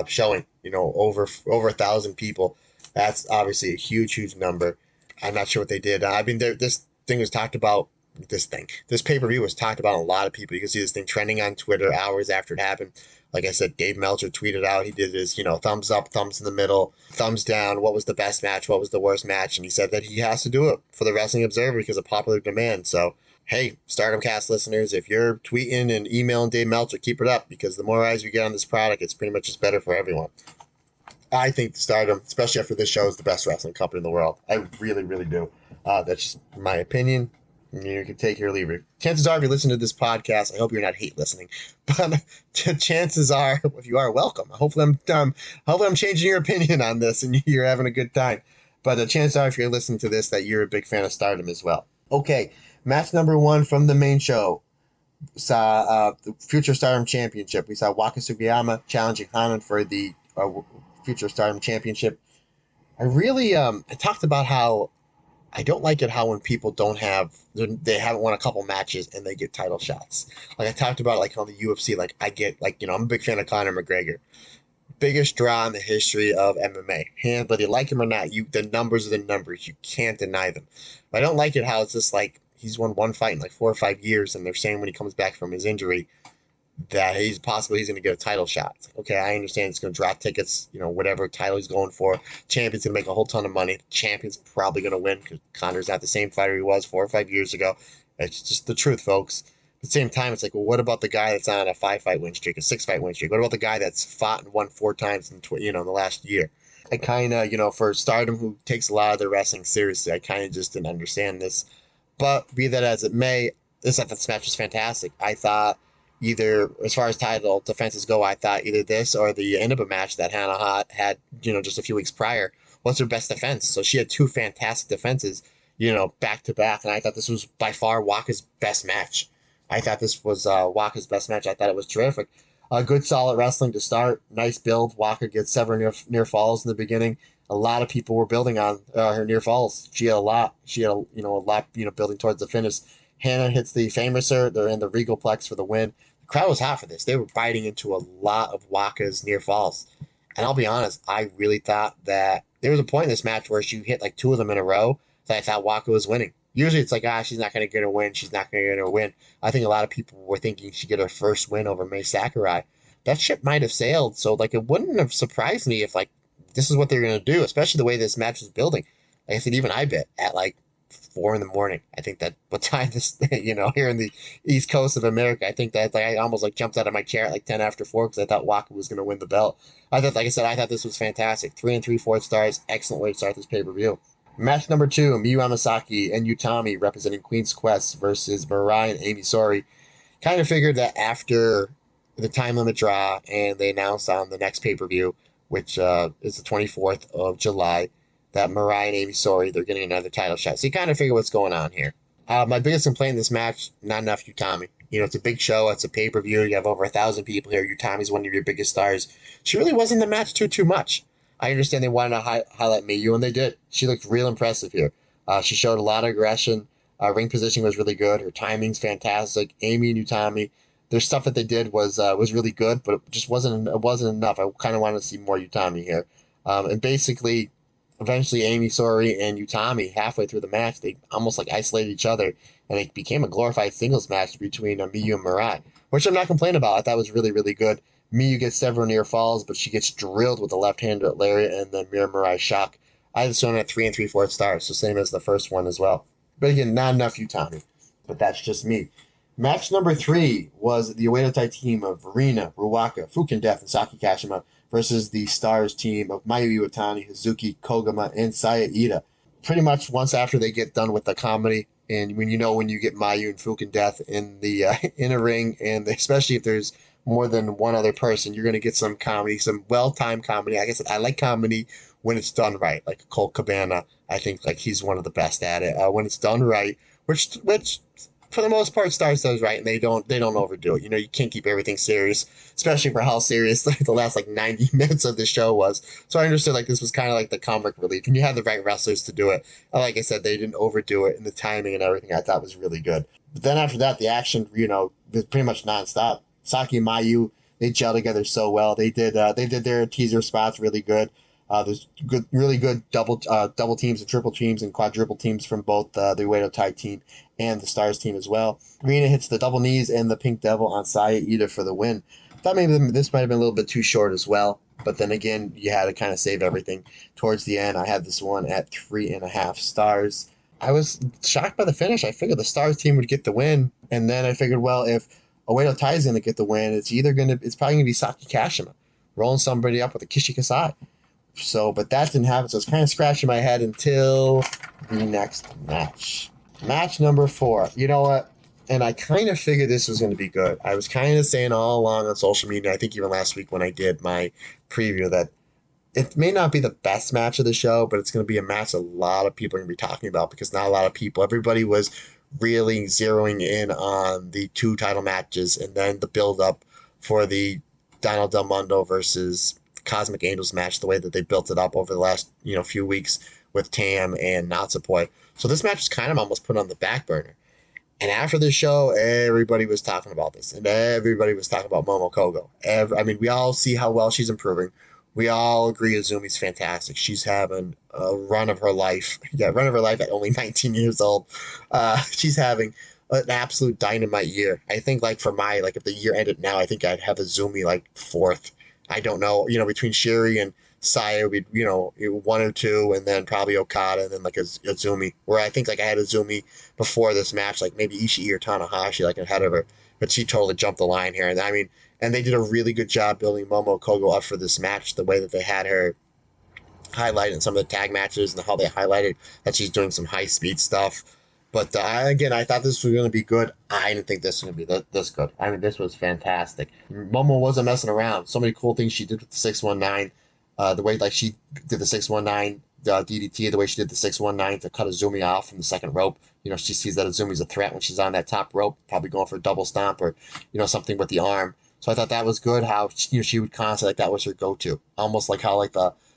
showing. Over 1,000 people. That's obviously a huge, huge number. I'm not sure what they did. I mean, this thing was talked about. This pay per view was talked about a lot of people. You can see this thing trending on Twitter hours after it happened. Like I said, Dave Meltzer tweeted out. He did his, thumbs up, thumbs in the middle, thumbs down. What was the best match? What was the worst match? And he said that he has to do it for the Wrestling Observer because of popular demand. So hey, Stardom Cast listeners, if you're tweeting and emailing Dave Meltzer, keep it up because the more eyes we get on this product, it's pretty much just better for everyone. I think Stardom, especially after this show, is the best wrestling company in the world. I really, really do. That's just my opinion. You can take it or leave it. Chances are, if you listen to this podcast, I hope you're not hate listening. But chances are, if you are, welcome. Hopefully I'm changing your opinion on this and you're having a good time. But the chances are, if you're listening to this, that you're a big fan of Stardom as well. Okay, match number 1 from the main show. Saw the Future Stardom Championship. We saw Waka Sugiyama challenging Hanan for the Future Stardom Championship. I talked about how I don't like it how when people they haven't won a couple matches and they get title shots. Like I talked about like on the UFC, like I get I'm a big fan of Conor McGregor. Biggest draw in the history of MMA. Whether you like him or not, the numbers are the numbers. You can't deny them. But I don't like it how it's just like he's won one fight in like 4 or 5 years, and they're saying when he comes back from his injury that he's going to get a title shot. It's like, okay, I understand it's going to draw tickets, whatever title he's going for. Champion's going to make a whole ton of money. Champion's probably going to win because Conor's not the same fighter he was 4 or 5 years ago. It's just the truth, folks. At the same time, it's like, well, what about the guy that's on a 5-fight win streak, a 6-fight win streak? What about the guy that's fought and won 4 times in the last year? I kind of, for Stardom, who takes a lot of their wrestling seriously, I kind of just didn't understand this. But be that as it may, this match was fantastic. I thought either, as far as title defenses go, I thought either this or the Inaba match that Hannah had, just a few weeks prior was her best defense. So she had 2 fantastic defenses, back to back. And I thought this was by far Waka's best match. I thought this was Waka's best match. I thought it was terrific. Good solid wrestling to start. Nice build. Waka gets several near falls in the beginning. A lot of people were building on her near falls. She had a lot. She had a lot building towards the finish. Hannah hits the Famouser. They're in the Regalplex for the win. The crowd was hot for this. They were biting into a lot of Waka's near falls. And I'll be honest, I really thought that there was a point in this match where she hit like 2 of them in a row that I thought Waka was winning. Usually it's like, she's not going to get her win. She's not going to get her win. I think a lot of people were thinking she'd get her first win over Mai Sakurai. That ship might have sailed, so like it wouldn't have surprised me if like this is what they're going to do, especially the way this match was building. Like I said, even I bet at like 4 in the morning. I think that what time this, here in the East Coast of America, I think that I almost like jumped out of my chair at like 10 after 4 because I thought Waka was going to win the belt. I thought this was fantastic. 3 3/4 stars. Excellent way to start this pay-per-view. Match number 2, Miyu Amasaki and Utami representing Queen's Quest versus Mirai and Amy Sori. Kind of figured that after the time limit draw and they announced on the next pay-per-view, which is the 24th of July, that Mirai and Amy Sori, they're getting another title shot. So you kind of figure what's going on here. My biggest complaint in this match, not enough Utami. It's a big show. It's a pay-per-view. You have over 1,000 people here. Utami's one of your biggest stars. She really wasn't in the match too much. I understand they wanted to highlight Miyu, and they did. She looked real impressive here. She showed a lot of aggression. Ring positioning was really good. Her timing's fantastic. Amy and Utami, their stuff that they did was really good, but it just wasn't enough. I kind of wanted to see more Utami here. And basically, eventually, Amy Sori and Utami, halfway through the match, they almost like isolated each other, and it became a glorified singles match between Miyu and Mirai, which I'm not complaining about. I thought was really, really good. Miyu gets several near falls, but she gets drilled with a left-handed lariat and then Mirai shock. I just went at 3 3/4 stars, so same as the first one as well. But again, not enough Utami. But that's just me. Match number 3 was the Oedo Tai team of Verena, Ruaka, Fukin Death, and Saki Kashima versus the Stars team of Mayu Iwatani, Hazuki, Kogama, and Saya Ida. Pretty much once after they get done with the comedy, and when you get Mayu and Fukin Death in the in a ring, and especially if there's more than one other person, you're going to get some comedy, some well-timed comedy. I guess I like comedy when it's done right. Like Colt Cabana, I think like he's one of the best at it when it's done right. Which for the most part, Stars does right, and they don't overdo it. You can't keep everything serious, especially for how serious like the last like 90 minutes of the show was. So I understood like this was kind of like the comic relief, and you had the right wrestlers to do it. And like I said, they didn't overdo it, and the timing and everything I thought was really good. But then after that, the action, was pretty much nonstop. Saki and Mayu, they gel together so well. They did their teaser spots really good. There's really good double teams and triple teams and quadruple teams from both the Uedo Tai team and the Stars team as well. Rina hits the double knees and the Pink Devil on Saya Ida for the win. Thought maybe this might have been a little bit too short as well, but then again, you had to kind of save everything towards the end. I had this one at 3.5 stars. I was shocked by the finish. I figured the Stars team would get the win, and then I figured, well, if Uedo Tai is going to get the win, it's probably going to be Saki Kashima rolling somebody up with a Kishi Kasai. So, but that didn't happen. So it's kind of scratching my head until the next match. Match number 4. You know what? And I kind of figured this was going to be good. I was kind of saying all along on social media, I think even last week when I did my preview, that it may not be the best match of the show, but it's going to be a match a lot of people are going to be talking about because not a lot of people, everybody was really zeroing in on the 2 title matches and then the build up for the Donald Del Mundo versus Cosmic Angels match, the way that they built it up over the last few weeks with Tam and Natsupoi. So this match was kind of almost put on the back burner. And after the show, everybody was talking about this, and everybody was talking about Momo Kogo. We all see how well she's improving. We all agree Azumi's fantastic. She's having a run of her life. Yeah, run of her life at only 19 years old. She's having an absolute dynamite year. I think if the year ended now, I think I'd have Azumi 4th. I don't know, between Shiri and Saya, we'd, 1 or 2, and then probably Okada, and then Azumi, where I think I had Azumi before this match, maybe Ishii or Tanahashi, ahead of her, but she totally jumped the line here. And they did a really good job building Momo Kogo up for this match, the way that they had her highlighted in some of the tag matches and how they highlighted that she's doing some high speed stuff. But again, I thought this was going to be good. I didn't think this was going to be this good. This was fantastic. Momo wasn't messing around. So many cool things she did with the 619. The way she did the 619 DDT, the way she did the 619 to cut Azumi off from the second rope. She sees that Azumi's a threat when she's on that top rope, probably going for a double stomp or something with the arm. So I thought that was good. How she would constantly that was her go-to, almost like how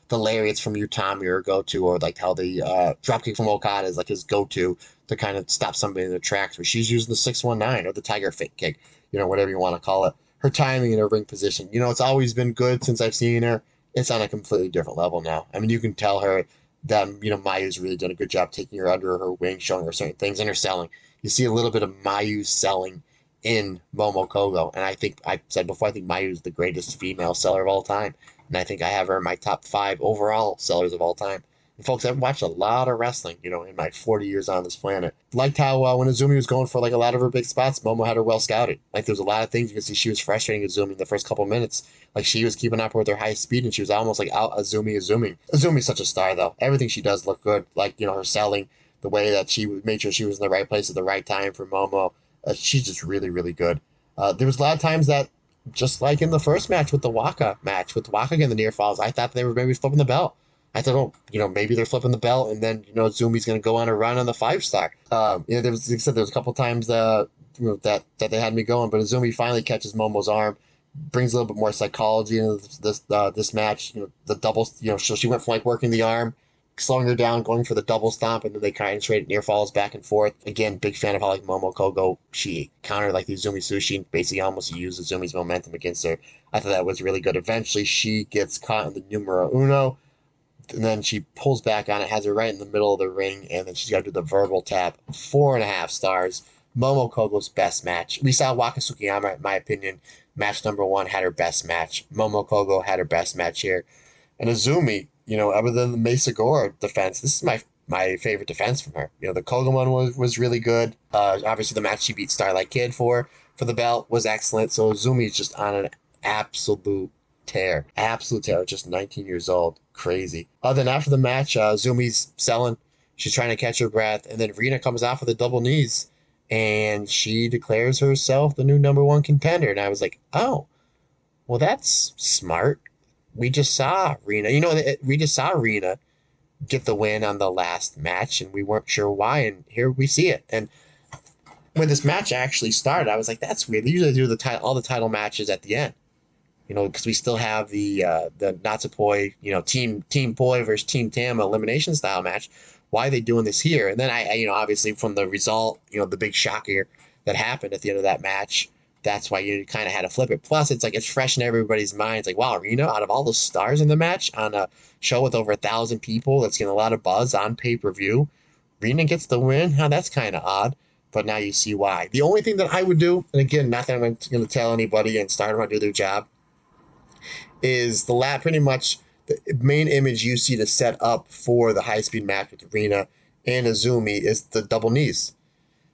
the lariats from Utami are go-to, or how the dropkick from Okada is his go-to to kind of stop somebody in their tracks, where she's using the 619 or the tiger fake kick, whatever you want to call it. Her timing and her ring position, it's always been good since I've seen her. It's on a completely different level now. You can tell her that, Mayu's really done a good job taking her under her wing, showing her certain things, and her selling. You see a little bit of Mayu selling in Momo Kogo, and I think I said before, I think Mayu is the greatest female seller of all time, and I think I have her in my top 5 overall sellers of all time. And folks, I've watched a lot of wrestling, in my 40 years on this planet. Liked how when Azumi was going for a lot of her big spots, Momo had her well scouted. There's a lot of things you can see she was frustrating Azumi in the first couple minutes. She was keeping up with her high speed, and she was almost out Azumi. Azumi's such a star, though. Everything she does look good. Her selling, the way that she made sure she was in the right place at the right time for Momo. She's just really, really good. There was a lot of times that, just like in the first match with the Waka match, with Waka getting the near falls, I thought they were maybe flipping the belt. I thought, maybe they're flipping the belt, and then, Zumi's going to go on a run on the 5-star. There was a couple times, that they had me going, but Azumi finally catches Momo's arm, brings a little bit more psychology into this match. The double, so she went from working the arm, slowing her down, going for the double stomp, and then they kind of traded near falls back and forth. Again, big fan of how Momo Kogo, she countered the Azumi Sushi and basically almost used Azumi's momentum against her. I thought that was really good. Eventually, she gets caught in the numero uno, and then she pulls back on it, has her right in the middle of the ring, and then she's got to do the verbal tap. 4.5 stars. Momo Kogo's best match. We saw Waka Tsukiyama, in my opinion, match number 1, had her best match. Momo Kogo had her best match here. And Azumi, other than the Mesa Gore defense, this is my favorite defense from her. The Kogo one was really good. Obviously, the match she beat Starlight Kid for the belt was excellent. So Azumi is just on an absolute tear. Just 19 years old. Crazy. Then after the match, Zumi's selling. She's trying to catch her breath, and then Rina comes out with the double knees, and she declares herself the new number 1 contender. And I was like, oh, well, that's smart. We just saw Rina. We just saw Rina get the win on the last match, and we weren't sure why, and here we see it. And when this match actually started, I was like, that's weird. They usually do all the title matches at the end, because we still have the Natsupoi, team boy versus team Tam elimination style match. Why are they doing this here? And then obviously from the result, the big shocker that happened at the end of that match, that's why you kind of had to flip it. Plus, it's like it's fresh in everybody's minds. Like, wow, Rena, out of all the stars in the match on a show with over 1,000 people, that's getting a lot of buzz on pay-per-view, Rena gets the win. Huh, that's kind of odd. But now you see why. The only thing that I would do, and again, not that I'm going to tell anybody and start them to do their job, is pretty much the main image you see to set up for the high-speed match with Rena and Azumi is the double knees.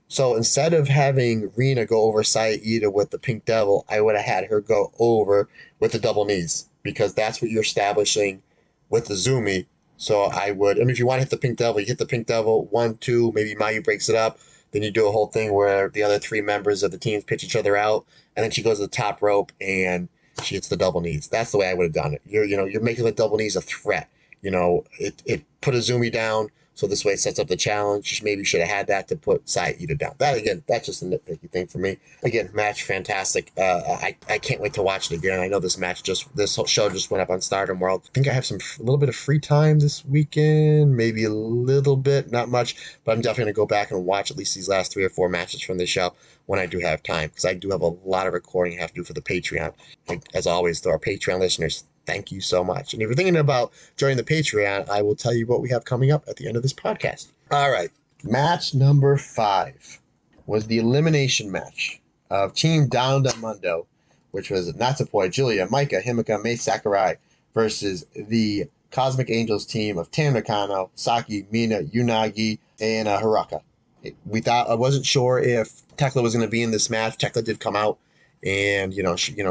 So instead of having Rena go over Saida with the Pink Devil, I would have had her go over with the double knees because that's what you're establishing with Azumi. So if you want to hit the Pink Devil, you hit the Pink Devil, 1, 2, maybe Mayu breaks it up. Then you do a whole thing where the other 3 members of the teams pitch each other out, and then she goes to the top rope and she hits the double knees. That's the way I would have done it. You're making the double knees a threat. It put Azumi down, so this way it sets up the challenge. Maybe should have had that to put Saida down. That's just a nitpicky thing for me. Again, match fantastic. I can't wait to watch it again. I know this whole show just went up on Stardom World. I think I have a little bit of free time this weekend, maybe a little bit, not much, but I'm definitely gonna go back and watch at least these last 3 or 4 matches from the show when I do have time, because I do have a lot of recording I have to do for the Patreon. As always, to our Patreon listeners, thank you so much. And if you're thinking about joining the Patreon, I will tell you what we have coming up at the end of this podcast. All right. Match number 5 was the elimination match of Team Down to Mundo, which was Natsupoi, Julia, Maika, Himeka, Mei Sakurai versus the Cosmic Angels team of Tam Nakano, Saki, Mina, Unagi, and Hiraka. I wasn't sure if Tekla was going to be in this match. Tekla did come out and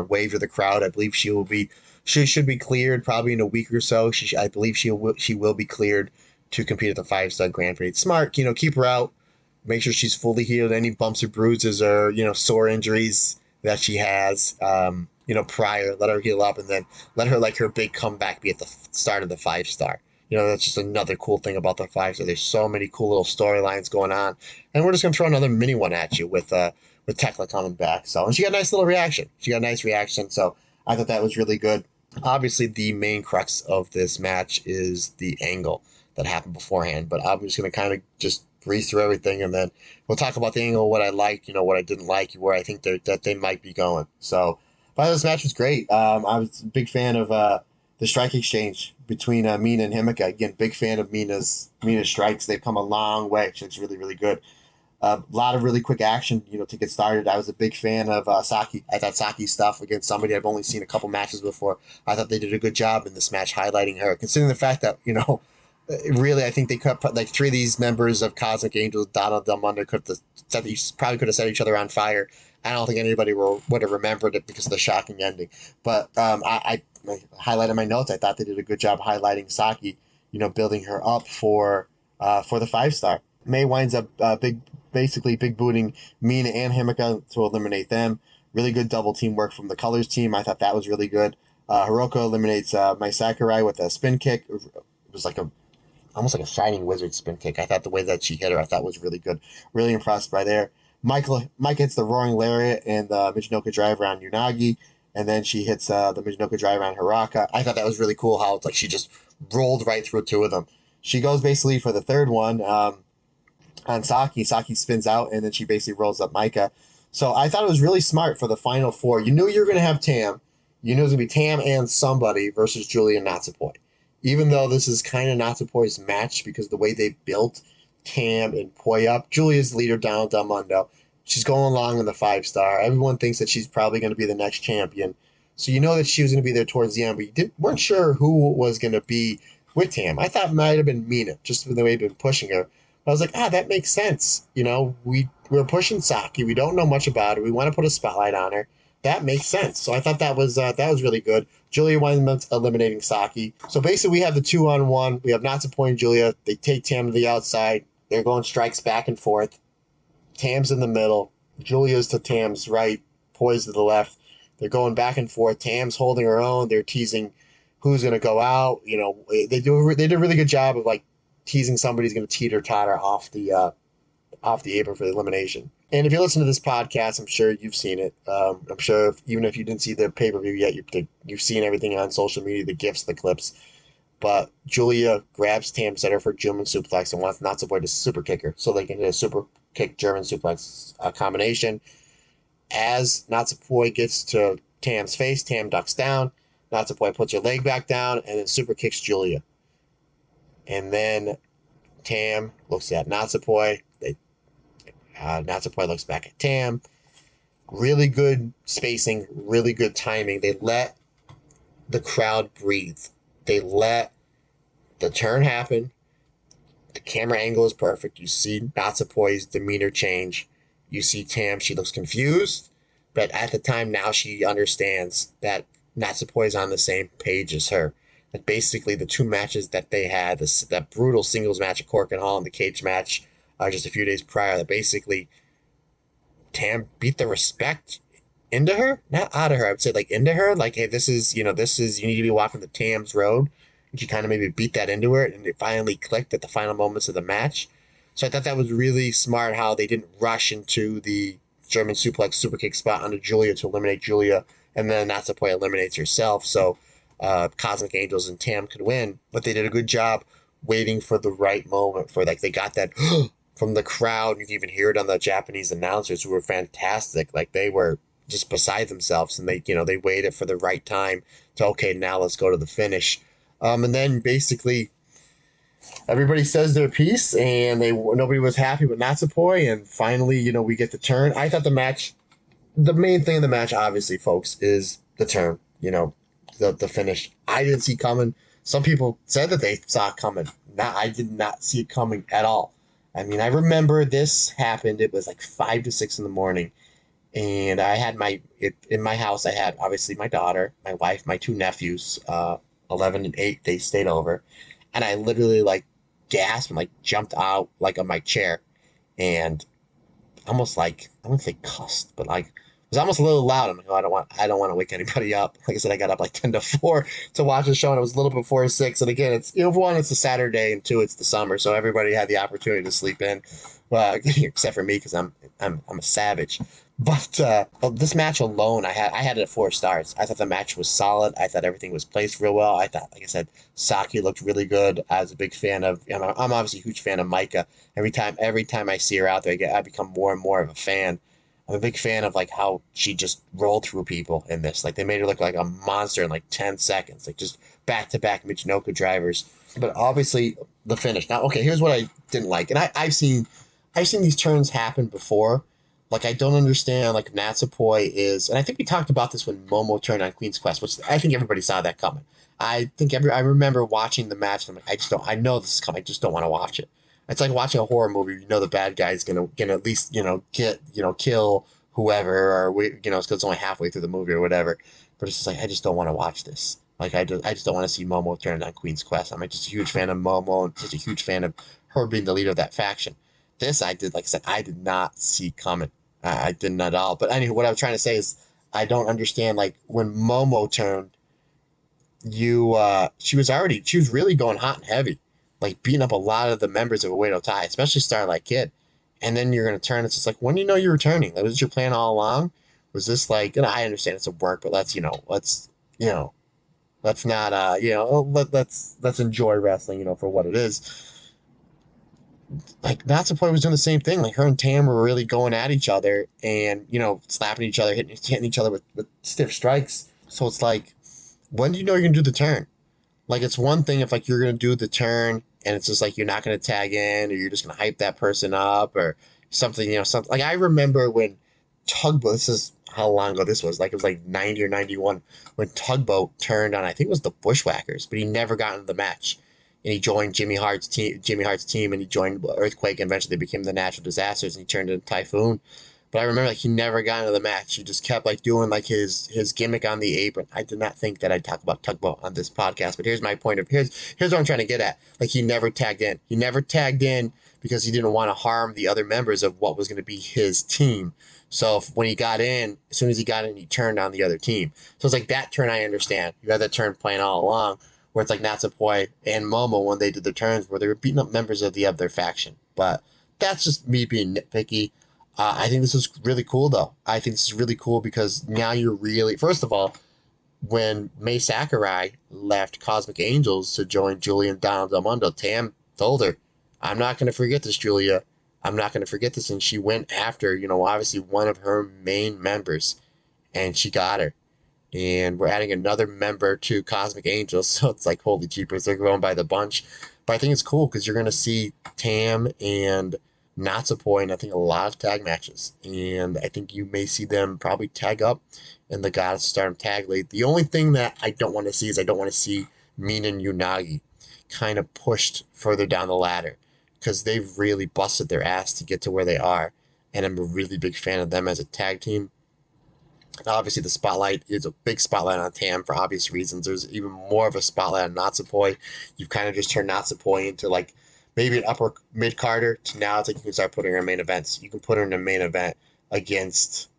wave to the crowd. I believe she should be cleared probably in a week or so. I believe she will be cleared to compete at the 5-star Grand Prix. Smart, keep her out. Make sure she's fully healed. Any bumps or bruises or sore injuries that she has, prior, let her heal up, and then let her big comeback be at the start of the 5-star. That's just another cool thing about the 5-star. There's so many cool little storylines going on, and we're just gonna throw another mini one at you with Tekla coming back. So, and she got a nice little reaction. So I thought that was really good. Obviously, the main crux of this match is the angle that happened beforehand, but I'm just going to kind of just breeze through everything, and then we'll talk about the angle, what I liked, what I didn't like, where I think that they might be going. So, this match was great. I was a big fan of the strike exchange between Mina and Himeka. Again, big fan of Mina's strikes. They've come a long way. She looks really, really good. A lot of really quick action, to get started. I was a big fan of Saki. I thought Saki's stuff against somebody I've only seen a couple matches before. I thought they did a good job in this match highlighting her, considering the fact that, really, I think they could put 3 of these members of Cosmic Angels, Donald Del Mundo, probably could have set each other on fire. I don't think anybody would have remembered it because of the shocking ending. But I highlighted my notes. I thought they did a good job highlighting Saki, building her up for the 5-star. May winds up basically big booting Mina and Himeka to eliminate them. Really good double team work from the Colors team. I thought that was really good. Hiroko eliminates Mai Sakurai with a spin kick. It was almost like a Shining Wizard spin kick. I thought the way that she hit her, I thought was really good. Really impressed by there. Mike hits the Roaring Lariat and the Michinoku Driver on Unagi, and then she hits the Michinoku Driver on Hiraka. I thought that was really cool how it's like she just rolled right through 2 of them. She goes basically for the third one on Saki. Saki spins out, and then she basically rolls up Maika. So I thought it was really smart for the final 4. You knew you were going to have Tam. You knew it was going to be Tam and somebody versus Julia and Natsupoi. Even though this is kind of Natsupoi's match because the way they built Tam and Poi up. Julia's leader down Del Mundo. She's going along in the 5-star. Everyone thinks that she's probably going to be the next champion. So you know that she was going to be there towards the end, but you weren't sure who was going to be with Tam. I thought it might have been Mina, just the way they've been pushing her. I was like, that makes sense. We're pushing Saki. We don't know much about her. We want to put a spotlight on her. That makes sense. So I thought that was really good. Julia winds up eliminating Saki. So basically we have the 2-on-1. We have Natsupoi and Julia. They take Tam to the outside. They're going strikes back and forth. Tam's in the middle. Julia's to Tam's right. Poi's to the left. They're going back and forth. Tam's holding her own. They're teasing who's going to go out. They did a really good job of teasing somebody's going to teeter-totter off the off the apron for the elimination. And if you listen to this podcast, I'm sure you've seen it. I'm sure even if you didn't see the pay-per-view yet, you've seen everything on social media, the GIFs, the clips. But Julia grabs Tam, set her for German suplex, and wants Natsupoi to super kick her so they can hit a super kick German suplex combination. As Natsupoi gets to Tam's face, Tam ducks down. Natsupoi puts her leg back down and then super kicks Julia. And then Tam looks at Natsupoi. Natsupoi looks back at Tam. Really good spacing, really good timing. They let the crowd breathe. They let the turn happen. The camera angle is perfect. You see Natsupoi's demeanor change. You see Tam, she looks confused. But at the time now she understands that Natsupoi is on the same page as her. That basically the two matches that they had, that brutal singles match at Cork and Hall and the cage match just a few days prior, that basically Tam beat the respect into her, not out of her. I would say like into her, like, hey, this is you need to be walking the Tam's road. And she kind of maybe beat that into her, and it finally clicked at the final moments of the match. So I thought that was really smart how they didn't rush into the German suplex super kick spot onto Julia to eliminate Julia, and then Natsupoi eliminates herself. So Cosmic Angels and Tam could win, but they did a good job waiting for the right moment for like they got that from the crowd. You can even hear it on the Japanese announcers who were fantastic. Like they were just beside themselves, and they waited for the right time to okay, now let's go to the finish. And then basically everybody says their piece, and nobody was happy with Natsupoi, and finally we get the turn. I thought the main thing in the match, obviously, folks, is the turn. The finish. I didn't see coming. Some people said that they saw it coming. I did not see it coming at all. I mean, I remember this happened. It was like 5 to 6 in the morning, and I had in my house. I had obviously my daughter, my wife, my two nephews, 11 and 8. They stayed over, and I literally like gasped and like jumped out like on my chair, and almost like I wouldn't say cussed, but like it was almost a little loud. I'm like, oh, I don't want to wake anybody up. Like I said, I got up like 10 to 4 to watch the show, and it was a little before 6. And again, it's one, it's a Saturday, and two, it's the summer, so everybody had the opportunity to sleep in, well, except for me because I'm a savage. But this match alone, I had it at 4 stars. I thought the match was solid. I thought everything was placed real well. I thought, like I said, Saki looked really good. I was a big fan of. I'm obviously a huge fan of Micah. Every time I see her out there, I become more and more of a fan. I'm a big fan of like how she just rolled through people in this. Like they made her look like a monster in like 10 seconds, like just back-to-back Michinoku drivers. But obviously the finish. Now, okay, here's what I didn't like, and I've seen these turns happen before. Like I don't understand. Like Natsupoi is, and I think we talked about this when Momo turned on Queen's Quest, which I think everybody saw that coming. I remember watching the match, and I'm like, I know this is coming. I just don't want to watch it. It's like watching a horror movie. The bad guy's gonna at least kill whoever, or because it's only halfway through the movie or whatever. But it's just like I just don't want to watch this. Like I just don't want to see Momo turned on Queen's Quest. I'm like just a huge fan of Momo and just a huge fan of her being the leader of that faction. This like I said, I did not see coming. I didn't at all. But anyway, what I was trying to say is I don't understand. Like when Momo turned, she was really going hot and heavy, like beating up a lot of the members of Oedo Tai, especially Starlight Kid. And then you're gonna turn. It's just like, when do you know you're returning? Like, was this your plan all along? Was this like? I understand it's a work, but let's not let's enjoy wrestling, for what it is. Like Natsupoi was doing the same thing. Like her and Tam were really going at each other and slapping each other, hitting each other with stiff strikes. So it's like, when do you know you're gonna do the turn? Like it's one thing if like you're gonna do the turn and it's just like you're not gonna tag in or you're just gonna hype that person up or something. Something like I remember when Tugboat. This is how long ago this was. Like it was like 90 or 91 when Tugboat turned on. I think it was the Bushwhackers, but he never got into the match. And he joined Jimmy Hart's team, and he joined Earthquake, and eventually they became the Natural Disasters, and he turned into Typhoon. But I remember like he never got into the match. He just kept like doing like his gimmick on the apron. I did not think that I'd talk about Tugboat on this podcast, but here's my point of here's what I'm trying to get at. Like he never tagged in. He never tagged in because he didn't want to harm the other members of what was going to be his team. So when he got in, as soon as he got in, he turned on the other team. So it's like that turn I understand. You had that turn playing all along, where it's like Natsupoi and Momo when they did the turns where they were beating up members of the other faction. But that's just me being nitpicky. I think this is really cool, though. I think this is really cool because now you're really, first of all, when May Sakurai left Cosmic Angels to join Julia and Donald Del Mundo, Tam told her, I'm not going to forget this, Julia. I'm not going to forget this. And she went after, obviously one of her main members, and she got her. And we're adding another member to Cosmic Angels, so it's like, holy jeepers, they're going by the bunch. But I think it's cool because you're going to see Tam and Natsupoi in, I think, a lot of tag matches. And I think you may see them probably tag up in the Goddess of Stardom tag league. The only thing that I don't want to see is I don't want to see Mina and Unagi kind of pushed further down the ladder because they've really busted their ass to get to where they are. And I'm a really big fan of them as a tag team. Obviously, the spotlight is a big spotlight on Tam for obvious reasons. There's even more of a spotlight on Natsupoi. You've kind of just turned Natsupoi into like maybe an upper mid carder to now it's like you can start putting her in main events. You can put her in a main event against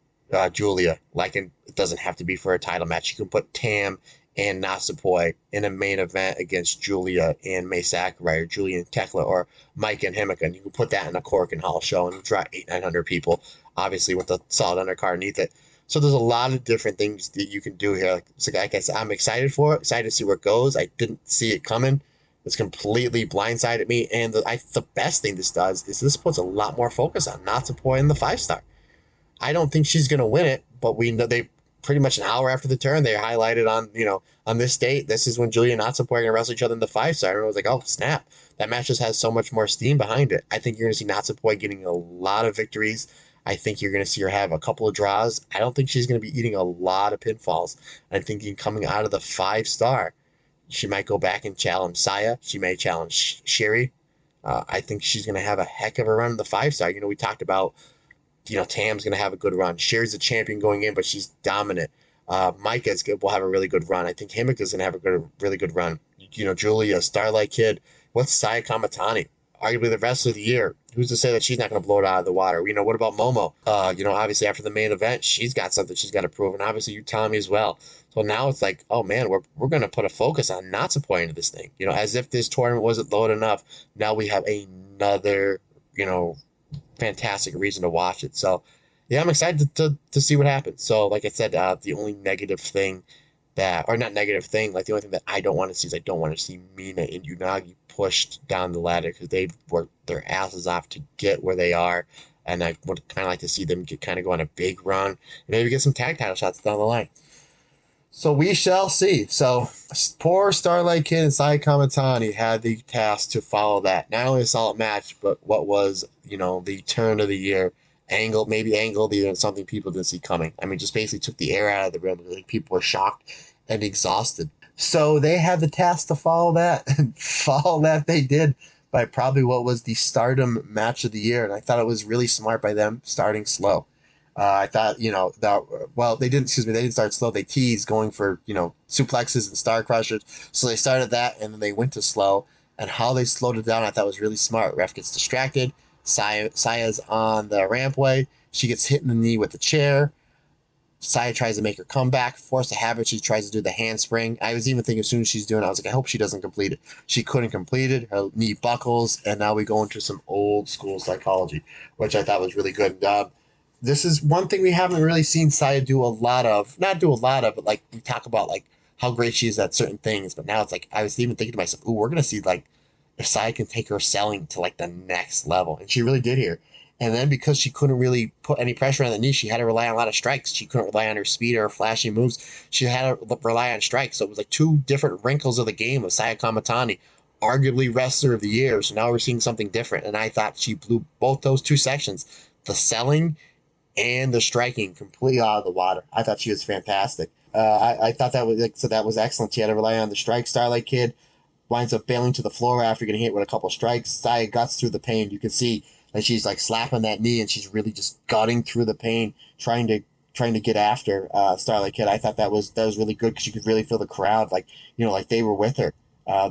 Julia. It doesn't have to be for a title match. You can put Tam and Natsupoi in a main event against Julia and May Sakurai or Julia and Tekla or Mike and Himika. And you can put that in a Cork and Hall show and draw 800-900 people, obviously with a solid undercard underneath it. So there's a lot of different things that you can do here. Like I said, I'm excited for it, excited to see where it goes. I didn't see it coming. It's completely blindsided me. And the best thing this does is this puts a lot more focus on Natsupoi in the 5-star. I don't think she's going to win it, but we know they pretty much an hour after the turn, they highlighted on this date, this is when Julia and Natsupoi are going to wrestle each other in the 5-star. And I was like, oh, snap. That match just has so much more steam behind it. I think you're going to see Natsupoi getting a lot of victories. I think you're going to see her have a couple of draws. I don't think she's going to be eating a lot of pinfalls. I'm thinking coming out of the 5-star, she might go back and challenge Saya. She may challenge Sherry. I think she's going to have a heck of a run in the 5-star. We talked about, Tam's going to have a good run. Sherry's a champion going in, but she's dominant. Micah's will have a really good run. I think Himika's going to have a really good run. Julia, Starlight Kid. What's Saya Kamatani? Arguably the wrestler of the year. Who's to say that she's not going to blow it out of the water? What about Momo? Obviously after the main event, she's got something she's got to prove, and obviously you Tommy as well. So now it's like, oh man, we're going to put a focus on Natsupoi into this thing. As if this tournament wasn't loaded enough. Now we have another, fantastic reason to watch it. So yeah, I'm excited to see what happens. So like I said, the only negative thing the only thing that I don't want to see is I don't want to see Mina and Unagi pushed down the ladder because they've worked their asses off to get where they are, and I would kind of like to see them go on a big run and maybe get some tag title shots down the line. So we shall see. So poor Starlight Kid and Sai Kamatani had the task to follow that. Not only a solid match, but what was, the turn of the year. Angled, something people didn't see coming. I mean, just basically took the air out of the room. People were shocked and exhausted. So they had the task to follow that, and follow that they did by probably what was the Stardom match of the year. And I thought it was really smart by them starting slow. I thought, they didn't start slow. They teased going for, suplexes and star crushers. So they started that and then they went to slow. And how they slowed it down, I thought was really smart. Ref gets distracted. Saya's on the rampway. She gets hit in the knee with the chair. Saya tries to make her comeback. Forced to have it. She tries to do the handspring. I was even thinking as soon as she's doing it, I was like, I hope she doesn't complete it. She couldn't complete it. Her knee buckles. And now we go into some old school psychology, which I thought was really good. This is one thing we haven't really seen Saya do a lot of. Not do a lot of, but like we talk about like how great she is at certain things. But now it's like I was even thinking to myself, ooh, we're going to see like if Saya can take her selling to like the next level. And she really did here. And then because she couldn't really put any pressure on the knee, she had to rely on a lot of strikes. She couldn't rely on her speed or her flashy moves. She had to rely on strikes. So it was like two different wrinkles of the game of Saya Kamatani, arguably wrestler of the year. So now we're seeing something different. And I thought she blew both those two sections, the selling and the striking, completely out of the water. I thought she was fantastic. I thought that was excellent. She had to rely on the strike. Starlight Kid winds up failing to the floor after getting hit with a couple strikes. Saya guts through the pain. You can see that she's like slapping that knee and she's really just gutting through the pain, trying to get after Starlight Kid. I thought that was really good because you could really feel the crowd, like they were with her.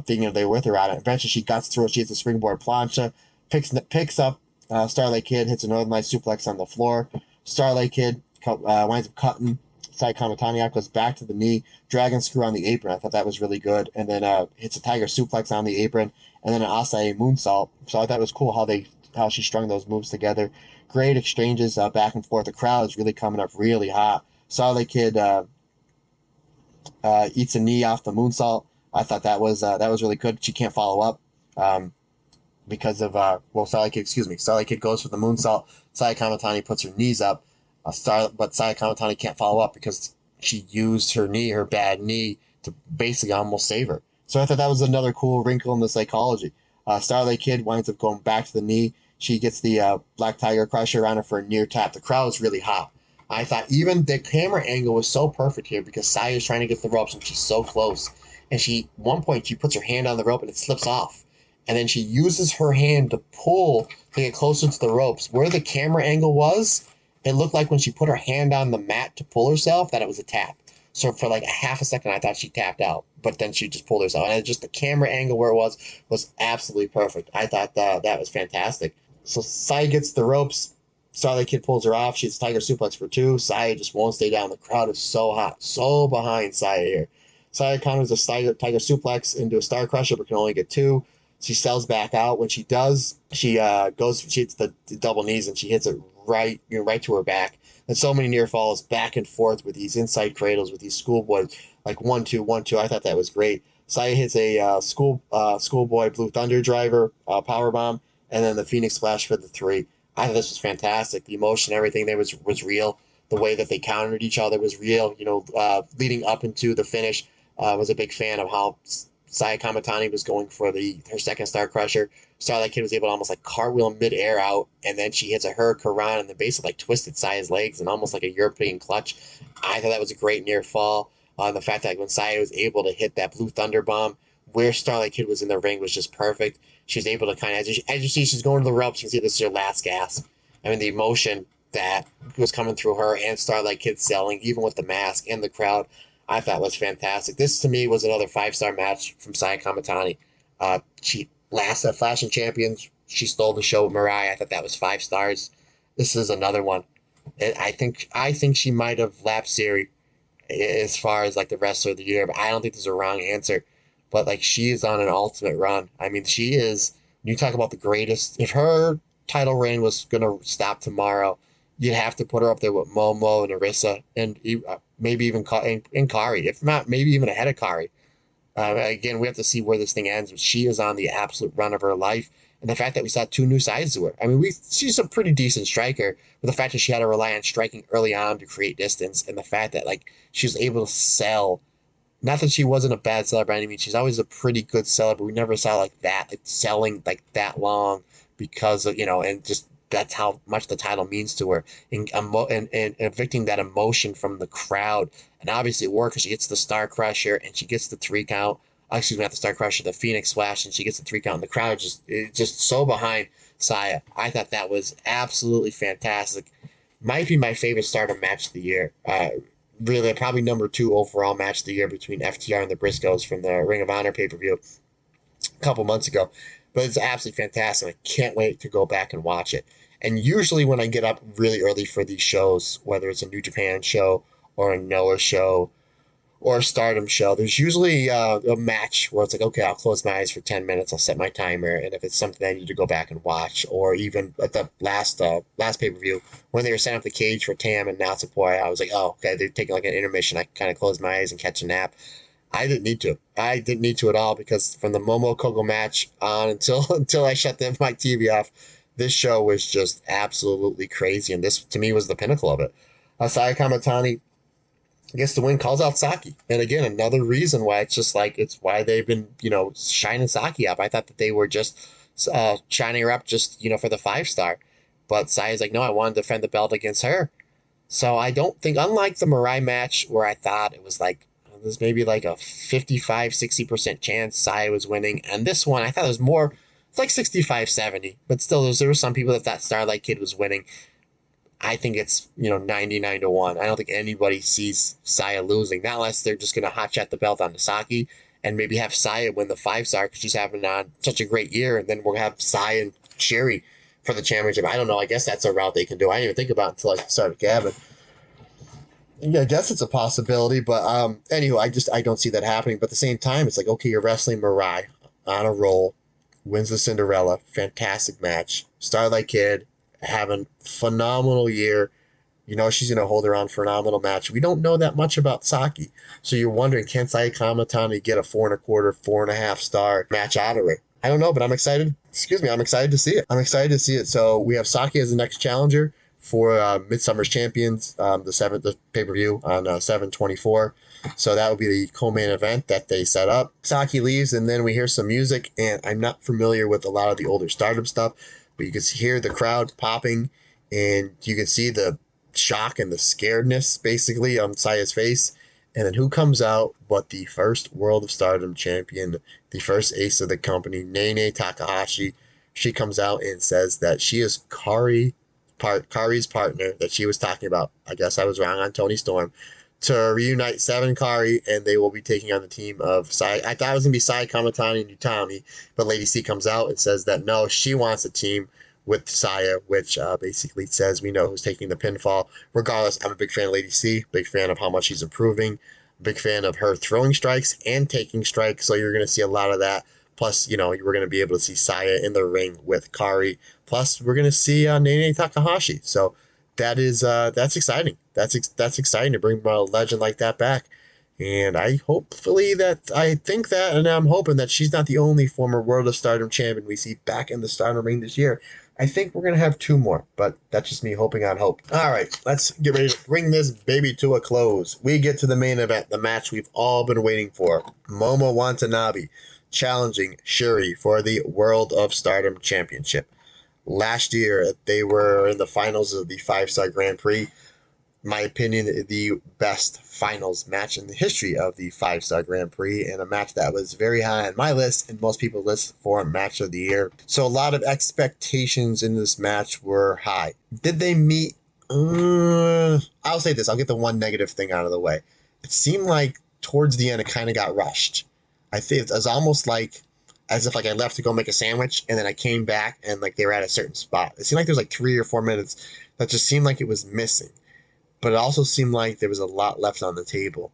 They were with her on it. Eventually she guts through it. She hits a springboard plancha, picks up Starlight Kid, hits a Northern Light suplex on the floor. Starlight Kid winds up cutting Sai Kamatani out, goes back to the knee, dragon screw on the apron. I thought that was really good. And then hits a tiger suplex on the apron, and then an Asai moonsault. So I thought it was cool how they how she strung those moves together. Great exchanges back and forth. The crowd is really coming up really hot. Starlight Kid eats a knee off the moonsault. I thought that was really good. She can't follow up because of Starlight Kid. Excuse me. Starlight Kid goes for the moonsault. Saya Kamatani puts her knees up. But Saya Kamatani can't follow up because she used her bad knee, to basically almost save her. So I thought that was another cool wrinkle in the psychology. Starlight Kid winds up going back to the knee. She gets the Black Tiger Crusher on her for a near tap. The crowd was really hot. I thought even the camera angle was so perfect here because Saya is trying to get the ropes and she's so close. And one point, she puts her hand on the rope and it slips off. And then she uses her hand to pull to get closer to the ropes. Where the camera angle was, it looked like when she put her hand on the mat to pull herself, that it was a tap. So for like a half a second, I thought she tapped out, but then she just pulled herself. And just the camera angle where it was absolutely perfect. I thought that was fantastic. So Saya gets the ropes. Starlight Kid pulls her off. She hits Tiger Suplex for 2. Saya just won't stay down. The crowd is so hot, so behind Saya here. Saya counters a Tiger Suplex into a Star Crusher, but can only get 2. She sells back out. When she does, she hits the double knees and she hits it right to her back. And so many near falls back and forth with these inside cradles with these schoolboy, like 1-2, 1-2. I thought that was great. Saya hits a schoolboy Blue Thunder driver power bomb, and then the Phoenix Splash for the 3. I thought this was fantastic. The emotion, everything there was real. The way that they countered each other was real. Leading up into the finish, was a big fan of how Saya Kamatani was going for her second Star Crusher. Starlight Kid was able to almost like cartwheel midair out, and then she hits a Hurricane and then basically like twisted Saya's legs and almost like a European clutch. I thought that was a great near fall. The fact that when Saya was able to hit that Blue Thunder bomb where Starlight Kid was in the ring was just perfect. She was able to kind of, as you see, she's going to the ropes. You can see this is her last gasp. I mean, the emotion that was coming through her and Starlight Kid selling, even with the mask and the crowd, I thought was fantastic. This, to me, was another 5-star match from Saya Kamatani. She last at Flash and Champions, she stole the show with Mariah. I thought that was 5 stars. This is another one. And I think she might have lapped Siri as far as like the wrestler of the year, but I don't think there's a wrong answer. But like, she is on an ultimate run. I mean, she is. You talk about the greatest. If her title reign was gonna stop tomorrow, you'd have to put her up there with Momo and Arisa and maybe even Kari, if not maybe even ahead of Kari. Again, we have to see where this thing ends, but she is on the absolute run of her life. And the fact that we saw 2 new sides to her. I mean, she's a pretty decent striker, but the fact that she had to rely on striking early on to create distance, and the fact that like she was able to sell. Not that she wasn't a bad seller by any means. She's always a pretty good seller, but we never saw like that, like selling like that long because of, and just that's how much the title means to her and evicting that emotion from the crowd. And obviously it worked because she gets the Star Crusher and she gets the 3 count. Excuse me, not the Star Crusher, the Phoenix Splash, and she gets the 3 count. And the crowd just so behind Saya. I thought that was absolutely fantastic. Might be my favorite Stardom match of the year. Really, probably number 2 overall match of the year between FTR and the Briscoes from the Ring of Honor pay-per-view a couple months ago. But it's absolutely fantastic. I can't wait to go back and watch it. And usually when I get up really early for these shows, whether it's a New Japan show or a Noah show or a Stardom show, there's usually a match where it's like, okay, I'll close my eyes for 10 minutes, I'll set my timer, and if it's something I need to go back and watch, or even at the last pay-per-view, when they were setting up the cage for Tam and Natsupoi, I was like, oh, okay, they're taking like an intermission, I kind of closed my eyes and catch a nap. I didn't need to. I didn't need to at all, because from the Momo Kogo match on until I shut my TV off, this show was just absolutely crazy, and this, to me, was the pinnacle of it. Saya Kamatani gets the win, calls out Saki. And again, another reason why it's why they've been, shining Saki up. I thought that they were just shining her up just, for the 5-star. But Saya's like, no, I want to defend the belt against her. So I don't think, unlike the Mirai match where I thought it was like, there's maybe like a 55-60% chance Saya was winning. And this one, I thought it was more, it's like 65-70. But still, there were some people that thought Starlight Kid was winning. I think it's, 99-1. I don't think anybody sees Saya losing, not unless they're just going to hotshot the belt on Saki and maybe have Saya win the 5-star because she's having such a great year, and then we're going to have Saya and Sherry for the championship. I don't know. I guess that's a route they can do. I didn't even think about it until I started gabbing. Yeah, I guess it's a possibility, but anyway, I don't see that happening. But at the same time, it's like, okay, you're wrestling Mirai on a roll. wins the Cinderella. Fantastic match. Starlight Kid having phenomenal year. You know she's going to hold her on phenomenal match. We don't know that much about Saki. So you're wondering, can Saya Kamatani get a 4.25, 4.5 star match out of her? I don't know, but I'm excited. Excuse me, I'm excited to see it. I'm excited to see it. So we have Saki as the next challenger for MidSummer's Champions, the pay-per-view on 7/24. So that would be the co-main event that they set up. Saki leaves, and then we hear some music, and I'm not familiar with a lot of the older Stardom stuff, but you can hear the crowd popping, and you can see the shock and the scaredness basically on Saya's face. And then who comes out but the first World of Stardom champion, the first ace of the company, Nene Takahashi. She comes out and says that she is Kari's partner that she was talking about. I guess I was wrong on Tony Storm. To reunite Seven Kari, and they will be taking on the team of Sai. I thought it was going to be Sai Kamatani and Utami, but Lady C comes out and says that no, she wants a team with Saya, which basically says we know who's taking the pinfall. Regardless, I'm a big fan of Lady C, big fan of how much she's improving, big fan of her throwing strikes and taking strikes, so you're going to see a lot of that. Plus, you know, we're going to be able to see Saya in the ring with Kari. Plus, we're going to see Nene Takahashi. So that's exciting. That's exciting to bring a legend like that back. And I think that, and I'm hoping that she's not the only former World of Stardom champion we see back in the Stardom ring this year. I think we're going to have 2 more, but that's just me hoping on hope. All right, let's get ready to bring this baby to a close. We get to the main event, the match we've all been waiting for. Momo Watanabe challenging Shuri for the World of Stardom Championship. Last year, they were in the finals of the 5-Star Grand Prix. My opinion, the best finals match in the history of the 5-Star Grand Prix, and a match that was very high on my list and most people's list for match of the year. So a lot of expectations in this match were high. Did they meet? I'll say this. I'll get the one negative thing out of the way. It seemed like towards the end it kind of got rushed. I think it was almost like as if like I left to go make a sandwich and then I came back and like they were at a certain spot. It seemed like there was like 3 or 4 minutes that just seemed like it was missing. But it also seemed like there was a lot left on the table.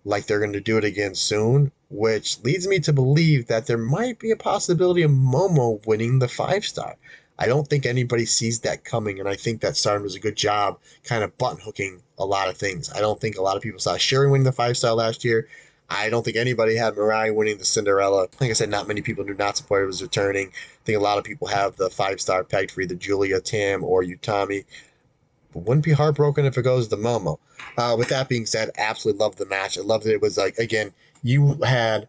Like they're going to do it again soon, which leads me to believe that there might be a possibility of Momo winning the 5-star. I don't think anybody sees that coming, and I think that Stardom does a good job kind of button hooking a lot of things. I don't think a lot of people saw Shuri winning the 5-star last year. I don't think anybody had Mariah winning the Cinderella. Like I said, not many people do not support it was returning. I think a lot of people have the 5-star pegged for either Julia, Tam, or Utami. Wouldn't be heartbroken if it goes to Momo. With that being said, absolutely loved the match. I loved it. It was like, again, you had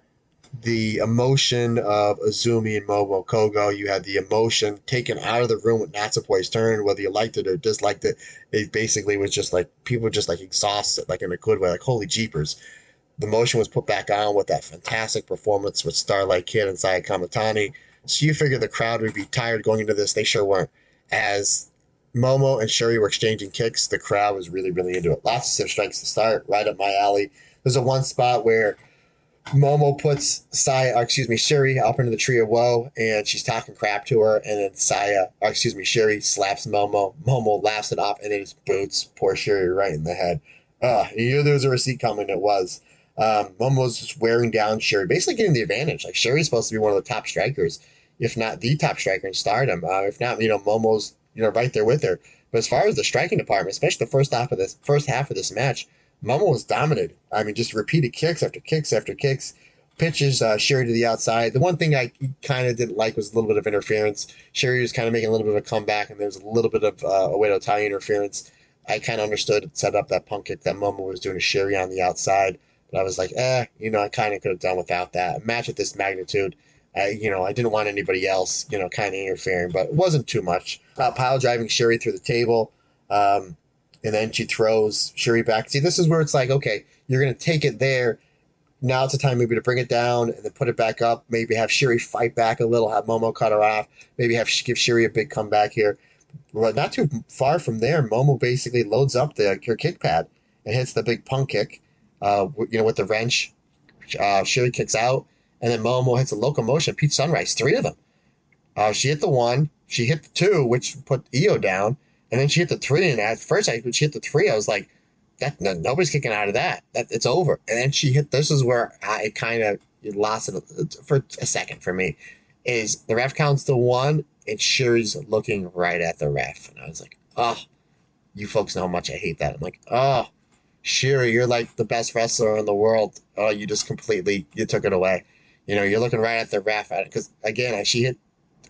the emotion of Azumi and Momo Kogo. You had the emotion taken out of the room with Natsupoi's turn, whether you liked it or disliked it. It basically was just like, people were just like exhausted, like in a good way, like holy jeepers. The emotion was put back on with that fantastic performance with Starlight Kid and Saya Kamatani. So you figured the crowd would be tired going into this. They sure weren't. As Momo and Shuri were exchanging kicks, the crowd was really, really into it. Lots of stiff strikes to start, right up my alley. There's a one spot where Momo puts Shuri up into the tree of woe, and she's talking crap to her, and then Shuri slaps Momo. Momo laughs it off, and then just boots poor Shuri right in the head. You knew there was a receipt coming. It was. Momo's just wearing down Shuri, basically getting the advantage. Like Shuri's supposed to be one of the top strikers, if not the top striker in Stardom. If not, Momo's right there with her. But as far as the striking department, especially the first half of this match, Momo was dominant. I mean, just repeated kicks after kicks after kicks, pitches Shuri to the outside. The one thing I kind of didn't like was a little bit of interference. Shuri was kind of making a little bit of a comeback, and there was a little bit of Oedo Tai interference. I kind of understood it set up that punk kick that Momo was doing to Shuri on the outside. But I was like, I kind of could have done without that. A match at this magnitude, I didn't want anybody else, kind of interfering, but it wasn't too much. Pile driving Shuri through the table, and then she throws Shuri back. See, this is where it's like, okay, you're going to take it there. Now it's a time maybe to bring it down and then put it back up. Maybe have Shuri fight back a little, have Momo cut her off. Maybe give Shuri a big comeback here. But not too far from there, Momo basically loads up her kick pad and hits the big punk kick, with the wrench. Shuri kicks out. And then Momo hits a locomotion, Pete Sunrise, 3 of them. She hit the 1, she hit the 2, which put Io down, and then she hit the 3. And at first, when she hit the 3, I was like, nobody's kicking out of that. It's over. And then she hit. This is where I kind of lost it for a second for me. is the ref counts to 1, and Sherry's looking right at the ref. And I was like, oh, you folks know how much I hate that. I'm like, oh, Sherry, you're like the best wrestler in the world. Oh, you just completely, you took it away. You're looking right at the ref at it. Because, again,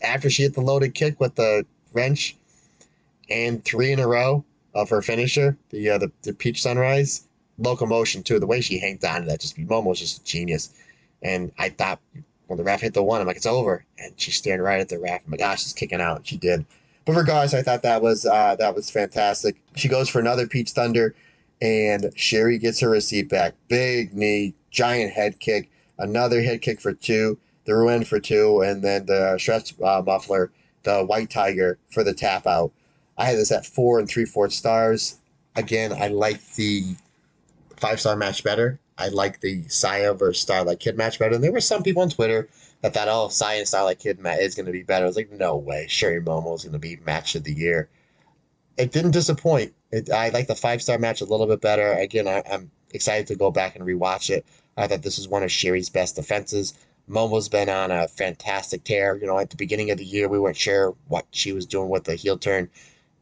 after she hit the loaded kick with the wrench and 3 in a row of her finisher, the Peach Sunrise, locomotion, too. The way she hanged on to that, Momo's just a genius. And I thought, when the ref hit the 1, I'm like, it's over. And she's staring right at the ref. I'm like, gosh, she's kicking out. She did. But regardless, I thought that was fantastic. She goes for another Peach Thunder, and Sherry gets her receipt back. Big knee, giant head kick, another head kick for 2, the Ruin for 2, and then the stretch muffler, the White Tiger for the tap out. I had this at 4 3/4 stars. Again, I like the 5-star match better. I like the Saya versus Starlight Kid match better. And there were some people on Twitter that thought, oh, Saya and Starlight Kid is going to be better. I was like, no way. Sherry Momo is going to be match of the year. It didn't disappoint. I like the 5-star match a little bit better. Again, I'm excited to go back and rewatch it. I thought this was one of Sherry's best defenses. Momo's been on a fantastic tear. At the beginning of the year, we weren't sure what she was doing with the heel turn.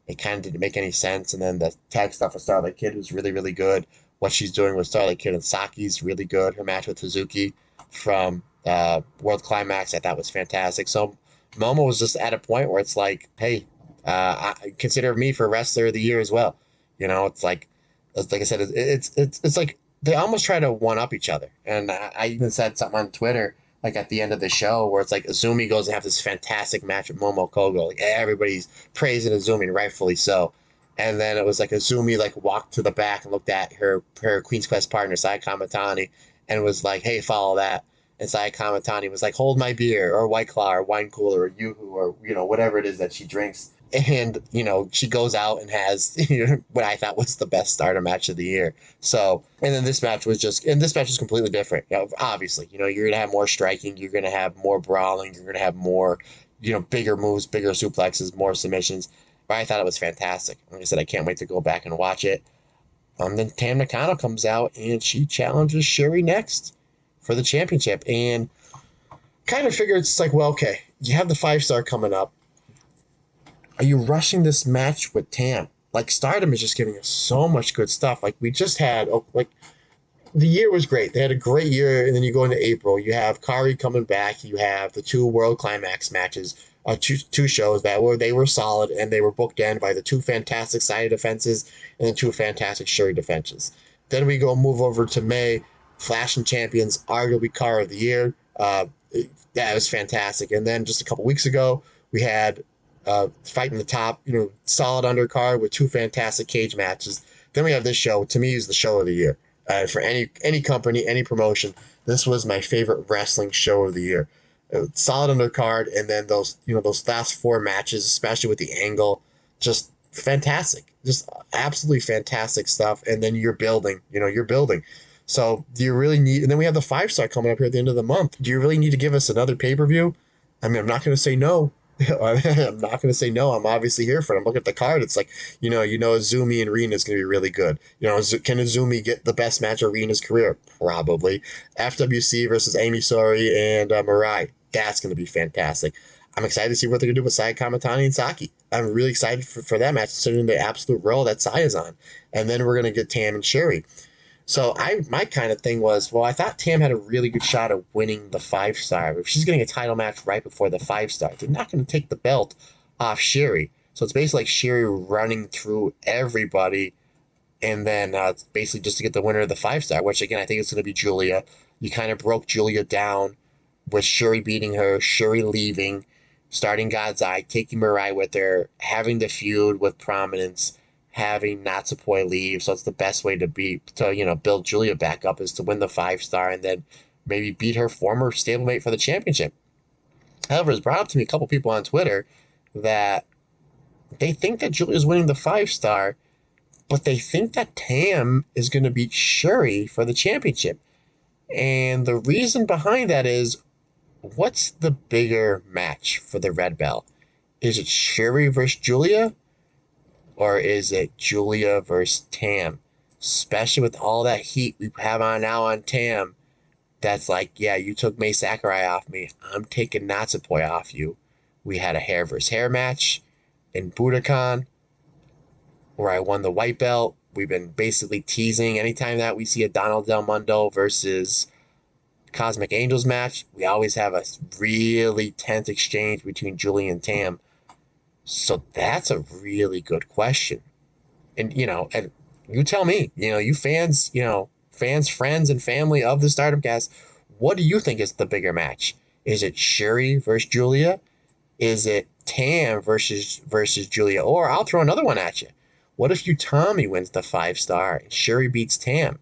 It kind of didn't make any sense. And then the tag stuff with Starlight Kid was really, really good. What she's doing with Starlight Kid and Saki's really good. Her match with Hazuki from World Climax, I thought was fantastic. So Momo was just at a point where it's like, hey, I consider me for wrestler of the year as well. It's like I said, it's like they almost try to one up each other. And I even said something on Twitter, like at the end of the show, where it's like Azumi goes and have this fantastic match with Momo Kogo. Like everybody's praising Azumi, and rightfully so. And then it was like Azumi walked to the back and looked at her Queen's Quest partner, Sai Kamatani, and was like, hey, follow that. And Sai Kamatani was like, hold my beer, or White Claw, or Wine Cooler, or Yoo-Hoo, or, whatever it is that she drinks. And, she goes out and has what I thought was the best starter match of the year. So, and then this match was completely different. Obviously, you're going to have more striking, you're going to have more brawling, you're going to have more, bigger moves, bigger suplexes, more submissions. But I thought it was fantastic. Like I said, I can't wait to go back and watch it. Then Tam Nakano comes out, and she challenges Sherry next for the championship. And kind of figured it's like, well, okay, you have the 5-star coming up. Are you rushing this match with Tam? Like, Stardom is just giving us so much good stuff. Like, we just had, the year was great. They had a great year, and then you go into April. You have Kari coming back. You have the 2 World Climax matches, two shows they were solid, and they were booked in by the 2 fantastic Saya defenses and the 2 fantastic Sherry defenses. Then we move over to May, Flash and Champions, arguably Car of the Year. It was fantastic. And then just a couple weeks ago, we had fighting the top, solid undercard with 2 fantastic cage matches. Then we have this show. To me, is the show of the year. For any company, any promotion, this was my favorite wrestling show of the year. Solid undercard, and then those last 4 matches, especially with the angle, just fantastic, just absolutely fantastic stuff. And then you're building. So do you really need? And then we have the 5-star coming up here at the end of the month. Do you really need to give us another pay-per-view? I mean, I'm not going to say no. I'm not going to say no. I'm obviously here for it. I'm looking at the card. It's like, Azumi and Rina is going to be really good. Can Azumi get the best match of Rina's career? Probably. FWC versus Amy Sori and Mirai. That's going to be fantastic. I'm excited to see what they're going to do with Saya Kamatani and Saki. I'm really excited for that match, considering the absolute role that Saya's on. And then we're going to get Tam and Sherry. So my kind of thing was, well, I thought Tam had a really good shot of winning the 5-star. If she's getting a title match right before the 5-star, they're not going to take the belt off Sherry. So it's basically like Sherry running through everybody, and then it's basically just to get the winner of the 5-star, which, again, I think it's going to be Julia. You kind of broke Julia down with Sherry beating her, Sherry leaving, starting God's Eye, taking Mirai with her, having the feud with Prominence, having Natsupoi leave. So it's the best way to build Julia back up is to win the 5-star and then maybe beat her former stablemate for the championship. However, it's brought up to me a couple people on Twitter that they think that Julia's winning the 5-star, but they think that Tam is going to beat Shuri for the championship. And the reason behind that is, what's the bigger match for the red belt? Is it Shuri versus Julia? Or is it Julia versus Tam? Especially with all that heat we have on now on Tam. that's like, yeah, you took May Sakurai off me. I'm taking Natsupoi off you. We had a hair versus hair match in Budokan where I won the white belt. We've been basically teasing anytime that we see a Donald Del Mundo versus Cosmic Angels match, we always have a really tense exchange between Julie and Tam. So that's a really good question. And you tell me, you fans, fans, friends, and family of the Stardom cast, what do you think is the bigger match? Is it Shuri versus Julia? Is it Tam versus Julia? Or I'll throw another one at you. What if Utami wins the 5-star and Shuri beats Tam?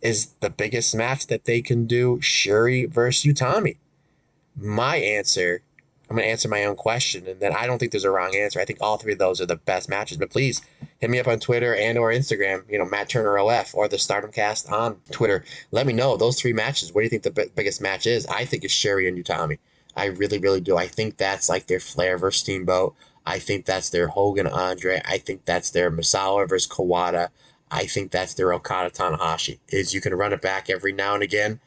Is the biggest match that they can do Shuri versus Utami? My answer, I'm going to answer my own question, and then I don't think there's a wrong answer. I think all three of those are the best matches. But please hit me up on Twitter and or Instagram, Matt Turner OF or the Stardom Cast on Twitter. Let me know those three matches. What do you think the biggest match is? I think it's Shuri and Utami. I really, really do. I think that's like their Flair versus Steamboat. I think that's their Hogan Andre. I think that's their Misawa versus Kawada. I think that's their Okada Tanahashi. Is you can run it back every now and again,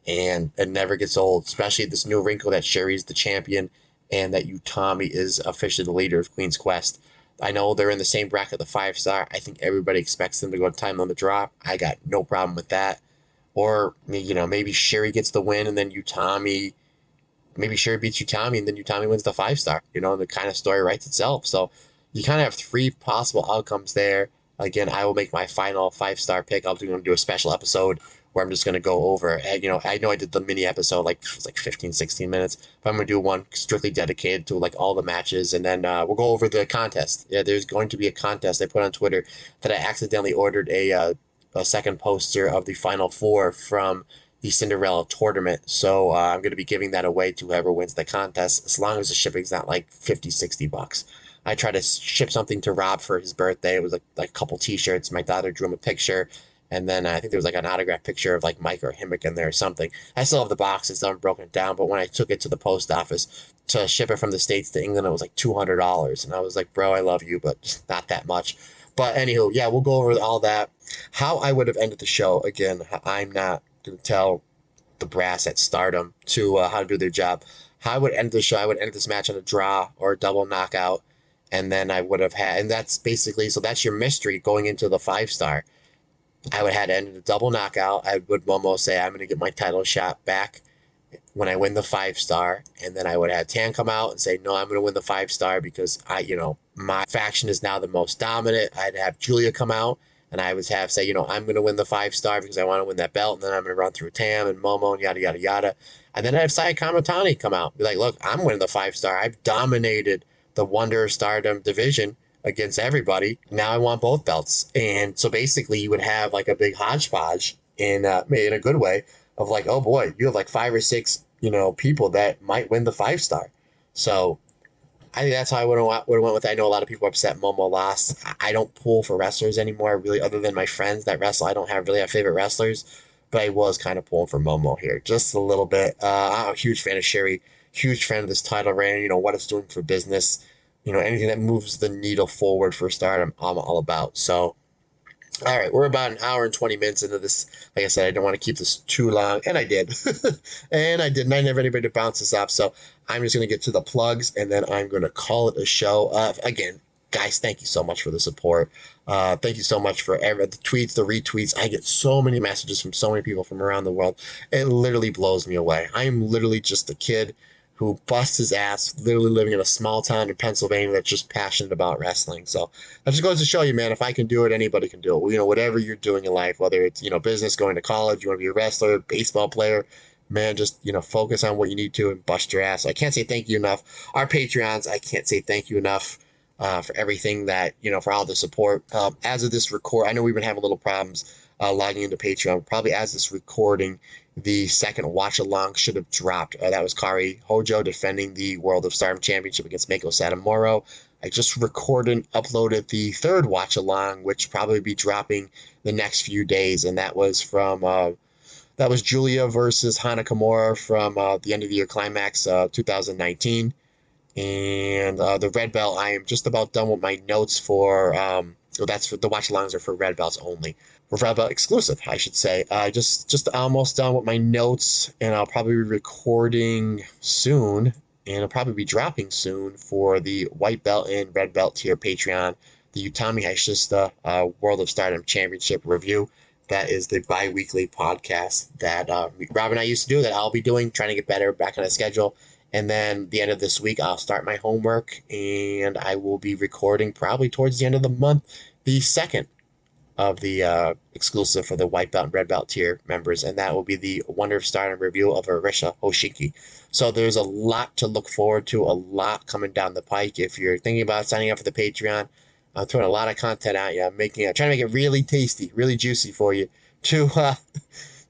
and it never gets old. Especially this new wrinkle that Sherry's the champion, and that Utami is officially the leader of Queen's Quest. I know they're in the same bracket, the 5-star. I think everybody expects them to go to time limit drop. I got no problem with that. Or maybe Sherry gets the win, and then Utami. Maybe Sherry beats Utami, and then Utami wins the 5-star. The kind of story writes itself. So you kind of have three possible outcomes there. Again, I will make my final 5-star pick. I'm going to do a special episode where I'm just going to go over. I know I did the mini episode, it was like 15, 16 minutes. But I'm going to do one strictly dedicated to like all the matches. And then we'll go over the contest. Yeah, there's going to be a contest I put on Twitter that I accidentally ordered a second poster of the Final Four from the Cinderella tournament. So I'm going to be giving that away to whoever wins the contest, as long as the shipping's not like 50, 60 bucks. I tried to ship something to Rob for his birthday. It was like a couple t-shirts. My daughter drew him a picture. And then I think there was like an autographed picture of like Mike or Himmick in there or something. I still have the boxes, I haven't broken it down. But when I took it to the post office to ship it from the States to England, it was like $200. And I was like, bro, I love you, but just not that much. But anywho, yeah, we'll go over all that. How I would have ended the show, again, I'm not going to tell the brass at Stardom to how to do their job. How I would end the show, I would end this match on a draw or a double knockout. And then I would have had, and that's basically, so that's your mystery going into the 5-star. I would have had to end a double knockout. I would Momo say, I'm going to get my title shot back when I win the 5-star. And then I would have Tan come out and say, no, I'm going to win the 5-star because my faction is now the most dominant. I'd have Julia come out and I would have say, I'm going to win the 5-star because I want to win that belt. And then I'm going to run through Tam and Momo and yada, yada, yada. And then I'd have Saya Kamatani come out. Be like, look, I'm winning the 5-star. I've dominated the Wonder Stardom division against everybody. Now I want both belts. And so basically you would have like a big hodgepodge in a good way of like, oh boy, you have like 5 or 6, people that might win the 5-star. So I think that's how I would have went with it. I know a lot of people are upset Momo lost. I don't pull for wrestlers anymore, really, other than my friends that wrestle. I don't really have favorite wrestlers, but I was kind of pulling for Momo here, just a little bit. I'm a huge fan of Sherry, huge fan of this title reign, what it's doing for business. Anything that moves the needle forward for Stardom, I'm all about. So, all right, we're about an hour and 20 minutes into this. Like I said, I don't want to keep this too long, and I did. And I didn't. I never anybody to bounce this off, so I'm just going to get to the plugs, and then I'm going to call it a show. Again, guys, thank you so much for the support. Thank you so much for the tweets, the retweets. I get so many messages from so many people from around the world. It literally blows me away. I am literally just a kid who busts his ass, literally living in a small town in Pennsylvania that's just passionate about wrestling. So that just goes to show you, man, if I can do it, anybody can do it. Whatever you're doing in life, whether it's, business, going to college, you want to be a wrestler, baseball player, man, just, focus on what you need to and bust your ass. So I can't say thank you enough. Our Patreons, I can't say thank you enough for everything that, for all the support. As of this record, I know we've been having little problems logging into Patreon. Probably as this recording, the second watch along should have dropped. That was Kari Hojo defending the World of Stardom Championship against Mako Satomura. I just recorded and uploaded the third watch along, which probably be dropping the next few days, and that was from that was Julia versus Hana Kimura from the end of the year climax 2019. And the red belt, I am just about done with my notes for. So that's for the watch alongs are for red belts only. Red Belt exclusive, I should say. Just almost done with my notes, and I'll probably be recording soon, and it'll probably be dropping soon for the White Belt and Red Belt tier Patreon, the Utami Hayashishita World of Stardom Championship review. That is the bi-weekly podcast that Rob and I used to do, that I'll be doing, trying to get better, back on a schedule. And then the end of this week, I'll start my homework, and I will be recording probably towards the end of the month, the second of the exclusive for the White Belt and Red Belt tier members, and that will be the Wonder of Stardom review of Arisha Hoshiki. So there's a lot to look forward to, a lot coming down the pike. If you're thinking about signing up for the Patreon, I'm throwing a lot of content at you. I'm trying to make it really tasty, really juicy for you to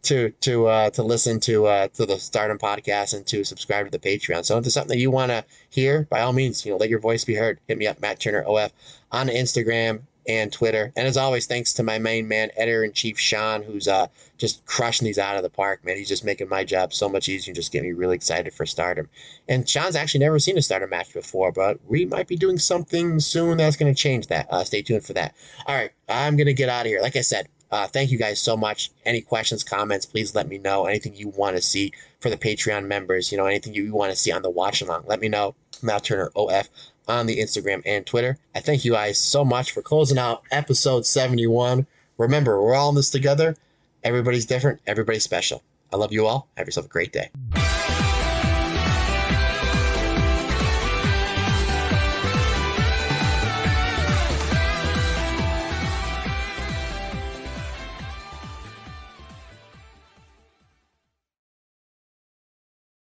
to listen to the Stardom podcast and to subscribe to the Patreon. So if there's something that you want to hear, by all means, let your voice be heard. Hit me up, Matt Turner OF, on Instagram and Twitter. And as always, thanks to my main man, editor-in-chief Sean, who's just crushing these out of the park, man. He's just making my job so much easier and just getting me really excited for Stardom. And Sean's actually never seen a Stardom match before, but we might be doing something soon that's going to change that. Stay tuned for that. All right, I'm going to get out of here. Like I said, thank you guys so much. Any questions, comments, please let me know. Anything you want to see for the Patreon members, anything you want to see on the watch along, let me know. Matt Turner OF on the Instagram and Twitter. I thank you guys so much for closing out episode 71. Remember, we're all in this together. Everybody's different. Everybody's special. I love you all. Have yourself a great day.